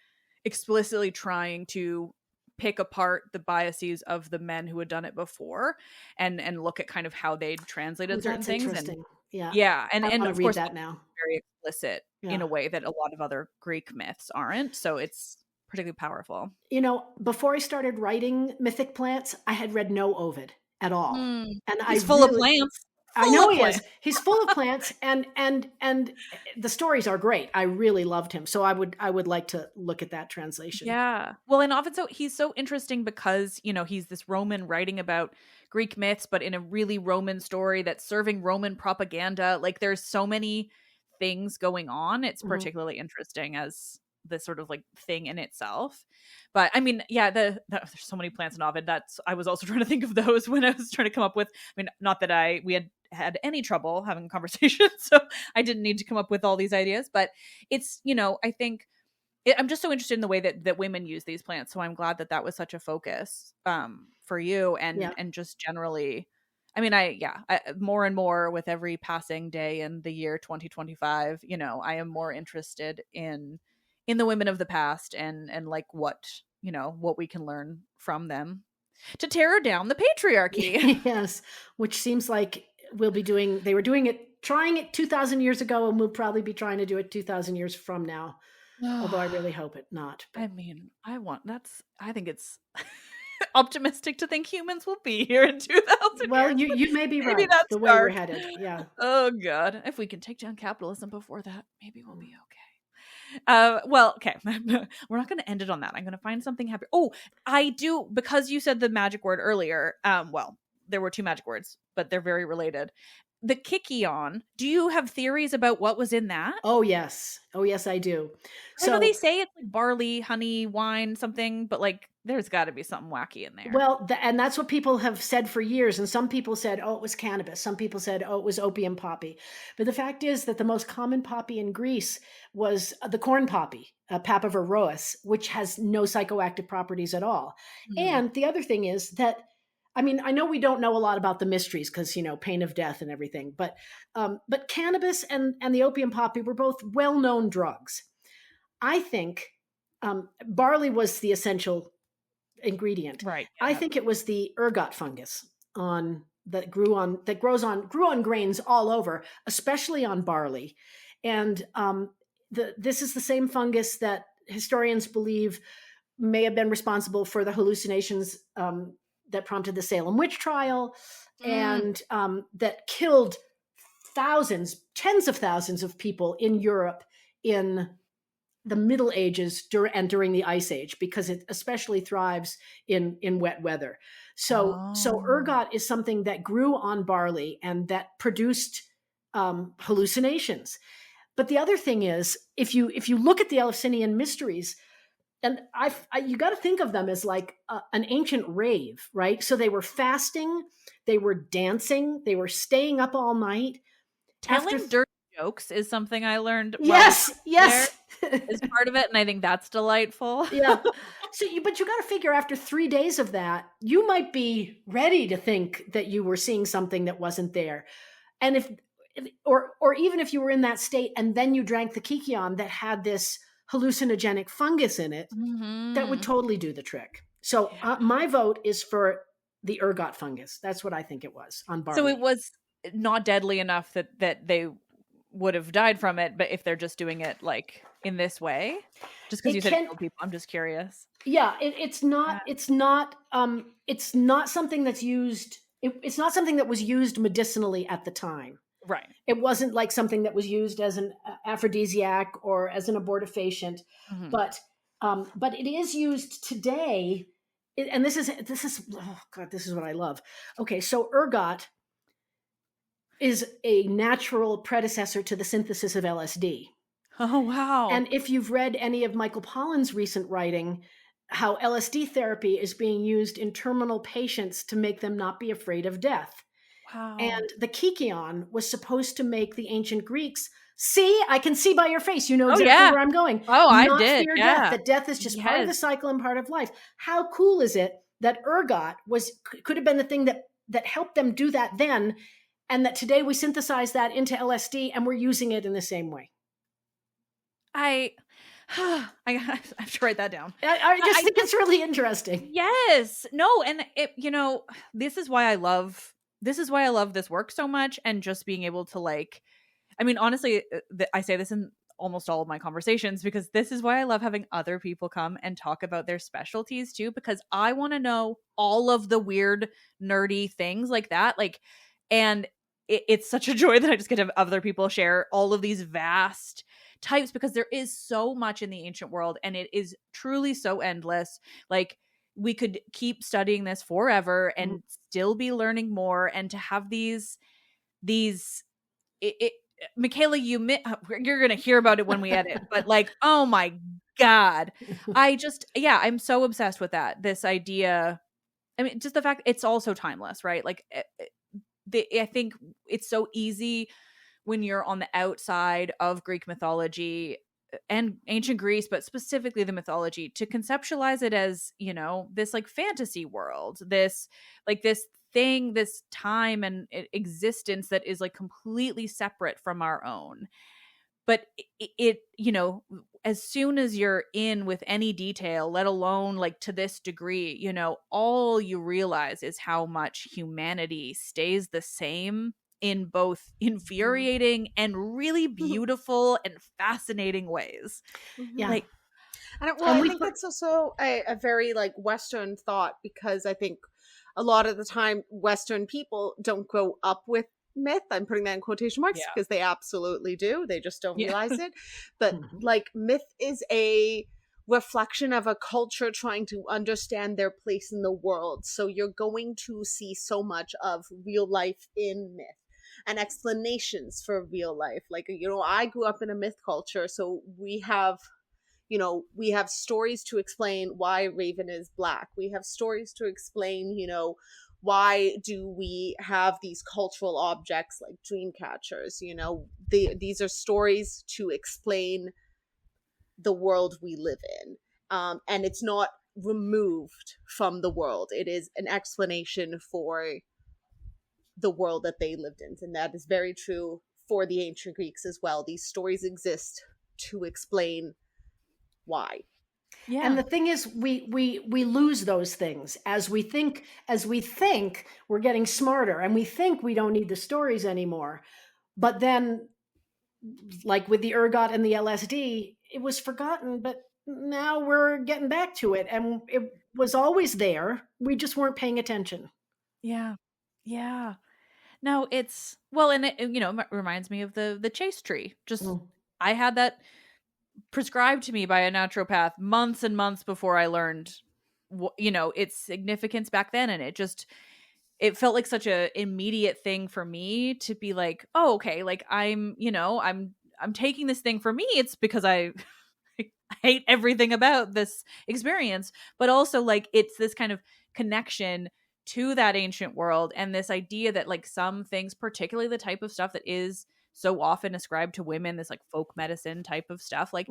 explicitly trying to pick apart the biases of the men who had done it before and look at kind of how they'd translated certain things. Interesting. And of course that now very explicit in a way that a lot of other Greek myths aren't. So it's particularly powerful. Before I started writing Mythic Plants, I had read no Ovid at all. And he's full of plants. I know he is. He's full of plants, and the stories are great. I really loved him, so I would like to look at that translation. Yeah. Well, and often he's so interesting because, he's this Roman writing about Greek myths, but in a really Roman story that's serving Roman propaganda. Like there's so many things going on. It's particularly interesting as this sort of like thing in itself. But I mean, yeah, there's so many plants in Ovid. I was also trying to think of those when I was trying to come up with, I mean, not that we had any trouble having a conversation, so I didn't need to come up with all these ideas, but it's, I think I'm just so interested in the way that women use these plants. So I'm glad that was such a focus for you and just generally. I mean, I more and more with every passing day in the year 2025, I am more interested in the women of the past and like what we can learn from them to tear down the patriarchy. Yes, which seems like they were trying it 2,000 years ago, and we'll probably be trying to do it 2,000 years from now. Although I really hope it not. But. I mean, I think it's optimistic to think humans will be here in 2000 Well, years. you may be right. That's the way we're headed. Yeah. Oh God. If we can take down capitalism before that, maybe we'll be okay. Well, okay. We're not going to end it on that. I'm going to find something happy. Oh, I do, because you said the magic word earlier. Well, there were two magic words, but they're very related. The Kikion, do you have theories about what was in that? Oh yes, I do. I know they say it's like barley, honey, wine, something, but like there's got to be something wacky in there. Well, and that's what people have said for years. And some people said, oh, it was cannabis. Some people said, oh, it was opium poppy. But the fact is that the most common poppy in Greece was the corn poppy, Papaver rhoeus, which has no psychoactive properties at all. And the other thing is that, I mean, I know we don't know a lot about the mysteries because, pain of death and everything, but cannabis and the opium poppy were both well-known drugs. I think barley was the essential ingredient. Right. Yeah. I think it was the ergot fungus that grew on grains all over, especially on barley. And this is the same fungus that historians believe may have been responsible for the hallucinations that prompted the Salem witch trial, and that killed tens of thousands of people in Europe in the Middle Ages and during the Ice Age, because it especially thrives in wet weather. So ergot is something that grew on barley and that produced hallucinations. But the other thing is, if you look at the Eleusinian mysteries, and you got to think of them as like an ancient rave, right? So they were fasting, they were dancing, they were staying up all night. Telling dirty jokes is something I learned. Yes. Is part of it, and I think that's delightful. Yeah. But you got to figure, after 3 days of that, you might be ready to think that you were seeing something that wasn't there. And or even if you were in that state and then you drank the Kikion that had this hallucinogenic fungus in it, that would totally do the trick. So my vote is for the ergot fungus. That's what I think it was on barley. So it was not deadly enough that they would have died from it, but if they're just doing it like in this way, just because you said it killed people, I'm just curious. Yeah, it's not something that's used. It's not something that was used medicinally at the time. Right. It wasn't like something that was used as an aphrodisiac or as an abortifacient, but it is used today. And this is oh God, this is what I love. Okay, so ergot is a natural predecessor to the synthesis of LSD. Oh, wow. And if you've read any of Michael Pollan's recent writing, how LSD therapy is being used in terminal patients to make them not be afraid of death. Wow. And the Kikion was supposed to make the ancient Greeks see, I can see by your face, you know exactly where I'm going. Oh, not I did. Fear yeah. death, that death is just part of the cycle and part of life. How cool is it that ergot could have been the thing that helped them do that then, and that today we synthesize that into LSD and we're using it in the same way. I have to write that down. I just think it's really interesting. Yes. No, and it, this is why I love this work so much, and just being able to, like, I mean, honestly, I say this in almost all of my conversations, because this is why I love having other people come and talk about their specialties too, because I want to know all of the weird, nerdy things like that. Like, and it's such a joy that I just get to have other people share all of these vast types, because there is so much in the ancient world and it is truly so endless. Like, we could keep studying this forever and still be learning more, and to have these Michaela, you're gonna hear about it when we edit, but like, oh my god, I'm so obsessed with this idea. I mean, just the fact it's also timeless, right? Like, I think it's so easy when you're on the outside of Greek mythology and ancient Greece, but specifically the mythology, to conceptualize it as, this like fantasy world, this thing, this time and existence that is like completely separate from our own. But it as soon as you're in with any detail, let alone like to this degree, all you realize is how much humanity stays the same in both infuriating and really beautiful and fascinating ways. Yeah. Like, I think that's also a very like Western thought, because I think a lot of the time Western people don't grow up with myth. I'm putting that in quotation marks because they absolutely do. They just don't realize it. But like, myth is a reflection of a culture trying to understand their place in the world. So you're going to see so much of real life in myth and explanations for real life. Like, I grew up in a myth culture, so we have stories to explain why Raven is black. We have stories to explain, why do we have these cultural objects like dream catchers? These are stories to explain the world we live in. And it's not removed from the world. It is an explanation for the world that they lived in. And that is very true for the ancient Greeks as well. These stories exist to explain why. Yeah. And the thing is, we lose those things as we think we're getting smarter, and we think we don't need the stories anymore. But then, like with the ergot and the LSD, it was forgotten, but now we're getting back to it, and it was always there. We just weren't paying attention. Yeah. Yeah. No, it's, well, and it reminds me of the chase tree. Just, I had that prescribed to me by a naturopath months and months before I learned, its significance back then. And it felt like such a immediate thing for me to be like, oh, okay, like I'm taking this thing for me. It's because I hate everything about this experience, but also like it's this kind of connection to that ancient world, and this idea that like some things, particularly the type of stuff that is so often ascribed to women, this like folk medicine type of stuff, like,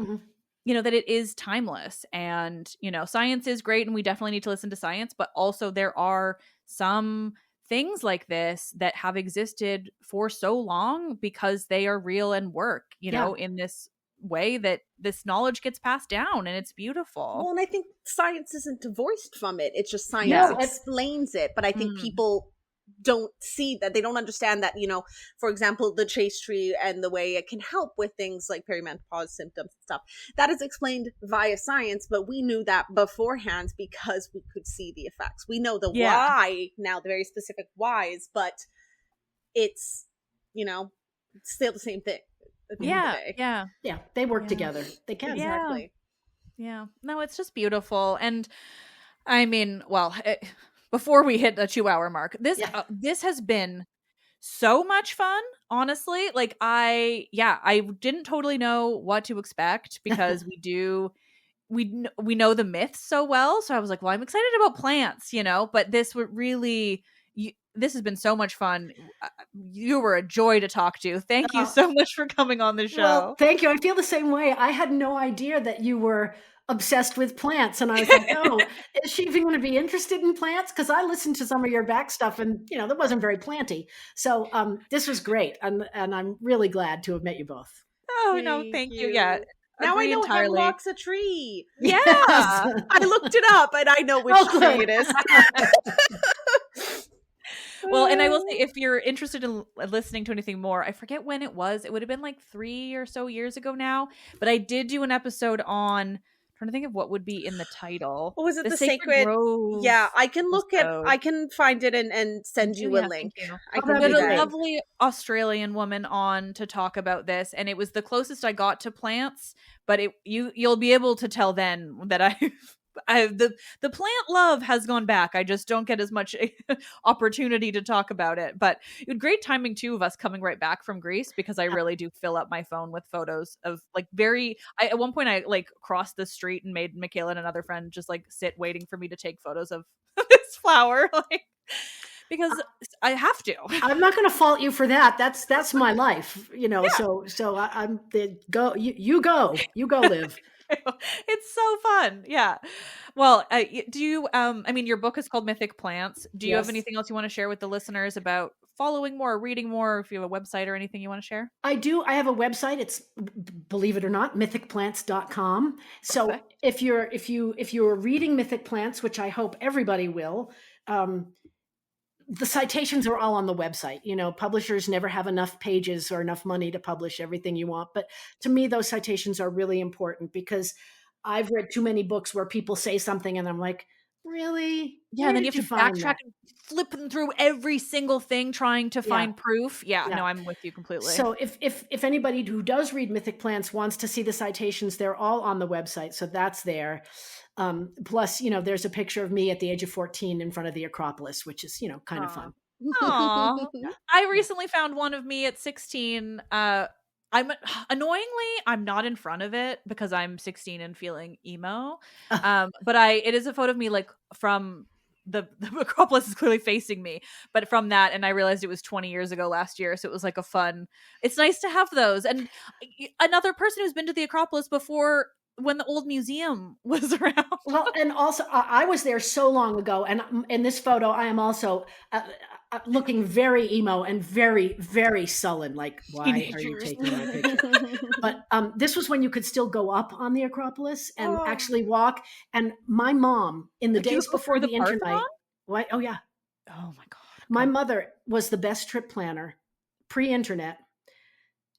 that it is timeless. And, science is great and we definitely need to listen to science, but also there are some things like this that have existed for so long because they are real and work, in this way that this knowledge gets passed down, and it's beautiful. Well, and I think science isn't divorced from it. It's just science explains it. But I think people don't see that. They don't understand that, for example, the chase tree and the way it can help with things like perimenopause symptoms and stuff, that is explained via science, but we knew that beforehand because we could see the effects. We know the why now, the very specific whys, but it's, still the same thing. Yeah. They work together. They can. Exactly. Yeah. No, it's just beautiful. And I mean, well, before we hit the 2-hour mark, this has been so much fun, honestly. Like I didn't totally know what to expect because we know the myths so well. So I was like, well, I'm excited about plants, but this would really, this has been so much fun. You were a joy to talk to. Thank you so much for coming on the show. Well, thank you. I feel the same way. I had no idea that you were obsessed with plants, and I was like, oh, is she even going to be interested in plants? Because I listened to some of your back stuff, and that wasn't very planty. So this was great, and I'm really glad to have met you both. Oh, no, thank you. Yeah. Now I know hemlock's a tree. Yeah. I looked it up and I know which tree it is. Well, and I will say, if you're interested in listening to anything more, I forget when it was. It would have been like 3 or so years ago now. But I did do an episode on trying to think of what would be in the title. What was it? The Sacred Sacred Grove. Yeah, I can look at. episode. I can find it and send you a Yeah, link. thank you. I Oh, can We that'd had do be a great. that. lovely Australian woman on to talk about this, and it was the closest I got to plants. But you'll be able to tell then that the plant love has gone back. I just don't get as much opportunity to talk about it. But it was great timing too of us coming right back from Greece, because I really do fill up my phone with photos of like at one point I like crossed the street and made Michaela and another friend just like sit waiting for me to take photos of this flower, like, because I have to. I'm not going to fault you for that. That's my life, Yeah. So I'm the go. You go, Liv. It's so fun. Yeah. Well, do you I mean, your book is called Mythic Plants. Do you have Yes. anything else you want to share with the listeners about following more, reading more, if you have a website or anything you want to share? I do. I have a website. It's, believe it or not, mythicplants.com. So Perfect. if you're reading Mythic Plants, which I hope everybody will, the citations are all on the website. Publishers never have enough pages or enough money to publish everything you want. But to me, those citations are really important, because I've read too many books where people say something and I'm like, really? Yeah, Where and then did you have to find backtrack that? and flipping through every single thing trying to Yeah. find proof. Yeah, Yeah. no, I'm with you completely. So if anybody who does read Mythic Plants wants to see the citations, they're all on the website. So that's there. Plus, there's a picture of me at the age of 14 in front of the Acropolis, which is, kind of fun. Aw. I recently found one of me at 16. I'm not in front of it because I'm 16 and feeling emo. But it is a photo of me like from the Acropolis is clearly facing me, but from that, and I realized it was 20 years ago last year, so it was like it's nice to have those. And another person who's been to the Acropolis before, when the old museum was around. Well, and also I was there so long ago, and in this photo, I am also looking very emo and very, very sullen. Like, why are you taking my picture? But this was when you could still go up on the Acropolis and actually walk. And my mom, in the Like, you days go before through the the internet, Parthenon? what? Oh yeah, Oh my god. my mother was the best trip planner, pre-internet.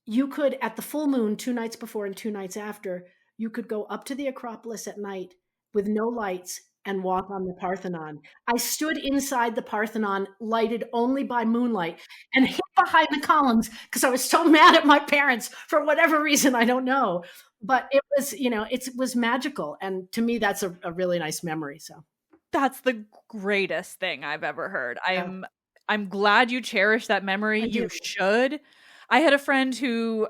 You could, at the full moon, 2 nights before and 2 nights after, you could go up to the Acropolis at night with no lights and walk on the Parthenon. I stood inside the Parthenon, lighted only by moonlight, and hid behind the columns because I was so mad at my parents for whatever reason, I don't know. But it was, it was magical. And to me, that's a really nice memory. So That's the greatest thing I've ever heard. I'm glad you cherish that memory. You should. I had a friend who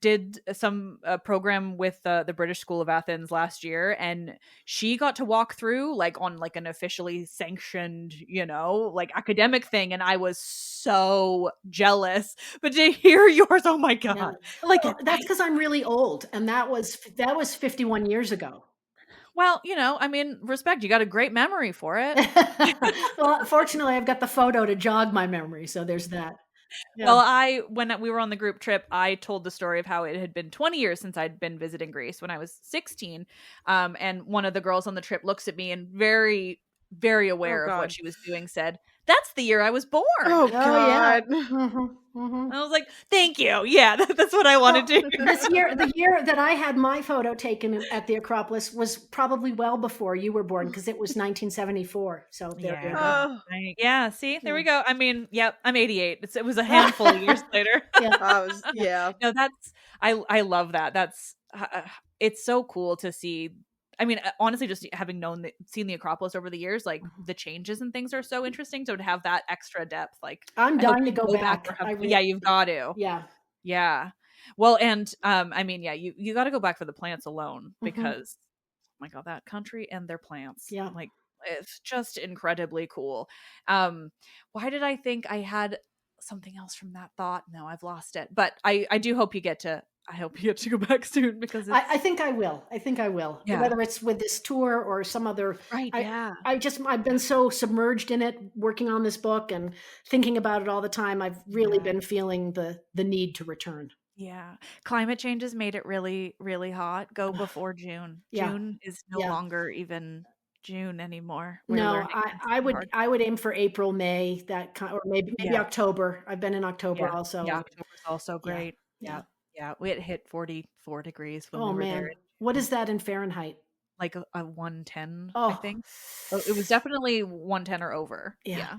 did some program with the British School of Athens last year, and she got to walk through like on like an officially sanctioned, like academic thing, and I was so jealous. But to hear yours, oh my god, yeah. like that's because I'm really old, and that was 51 years ago. Well, I mean, respect. You got a great memory for it. Well, fortunately, I've got the photo to jog my memory, so there's that. Yeah. Well, when we were on the group trip, I told the story of how it had been 20 years since I'd been visiting Greece when I was 16. And one of the girls on the trip looks at me and very, very aware of what she was doing said, "That's the year I was born." Oh God. Yeah. Mm-hmm. I was like, "Thank you. Yeah, that's what I wanted to do." The year that I had my photo taken at the Acropolis was probably well before you were born, because it was 1974. So there you go. Yeah, see, there we go. I mean, yep, I'm 88. It was a handful of years later. Yeah. No, I love that. That's it's so cool to see. I mean, honestly, just having seen the Acropolis over the years, like the changes and things are so interesting. So to have that extra depth, like I'm dying to go back. Yeah, you've got to. Yeah. Yeah. Well, and I mean, yeah, you got to go back for the plants alone, because oh my god, that country and their plants. Yeah. Like, it's just incredibly cool. Why did I think I had something else from that thought? No, I've lost it. But I do hope you get to. I hope you get to go back soon, because I think I will. Yeah. Whether it's with this tour or some other. Right. Yeah. I've been so submerged in it, working on this book and thinking about it all the time. I've really been feeling the need to return. Yeah. Climate change has made it really, really hot. Go before June. Yeah. June is no longer even June anymore. No, I would aim for April, May, or maybe October. I've been in October also. Yeah, October's also great. Yeah. Yeah, it hit 44 degrees when we were there in What is that in Fahrenheit? Like a 110, I Oh. think. Oh, it was definitely 110 or over. Yeah.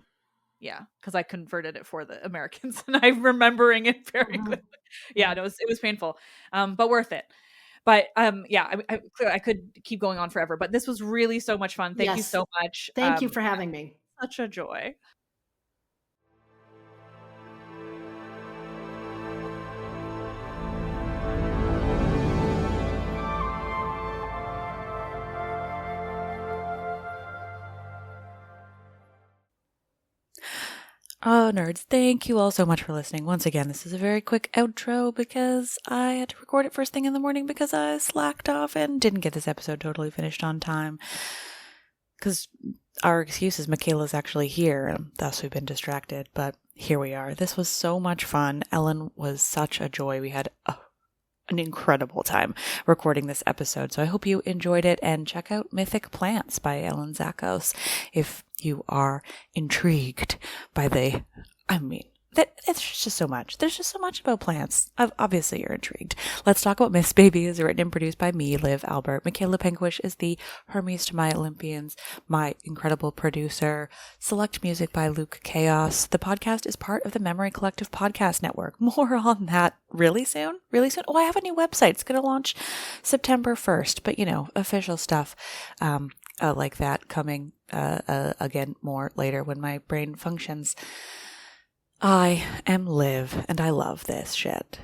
Yeah, because I converted it for the Americans, and I'm remembering it very Mhm. quickly. Yeah, it was painful, but worth it. But yeah, I could keep going on forever, but this was really so much fun. Thank you Yes. so much. Thank you for having me. Such a joy. Oh, nerds, thank you all so much for listening. Once again, this is a very quick outro because I had to record it first thing in the morning because I slacked off and didn't get this episode totally finished on time. Because our excuse is Michaela's actually here, and thus we've been distracted, but here we are. This was so much fun. Ellen was such a joy. We had an incredible time recording this episode. So I hope you enjoyed it, and check out Mythic Plants by Ellen Zachos if you are intrigued by there's just so much. There's just so much about plants. Obviously, you're intrigued. Let's Talk About Myths Baby is written and produced by me, Liv Albert. Michaela Penquish is the Hermes to my Olympians, my incredible producer. Select music by Luke Chaos. The podcast is part of the Memory Collective Podcast Network. More on that really soon. Really soon. Oh, I have a new website. It's going to launch September 1st, but official stuff like that coming again more later when my brain functions. I am Liv, and I love this shit.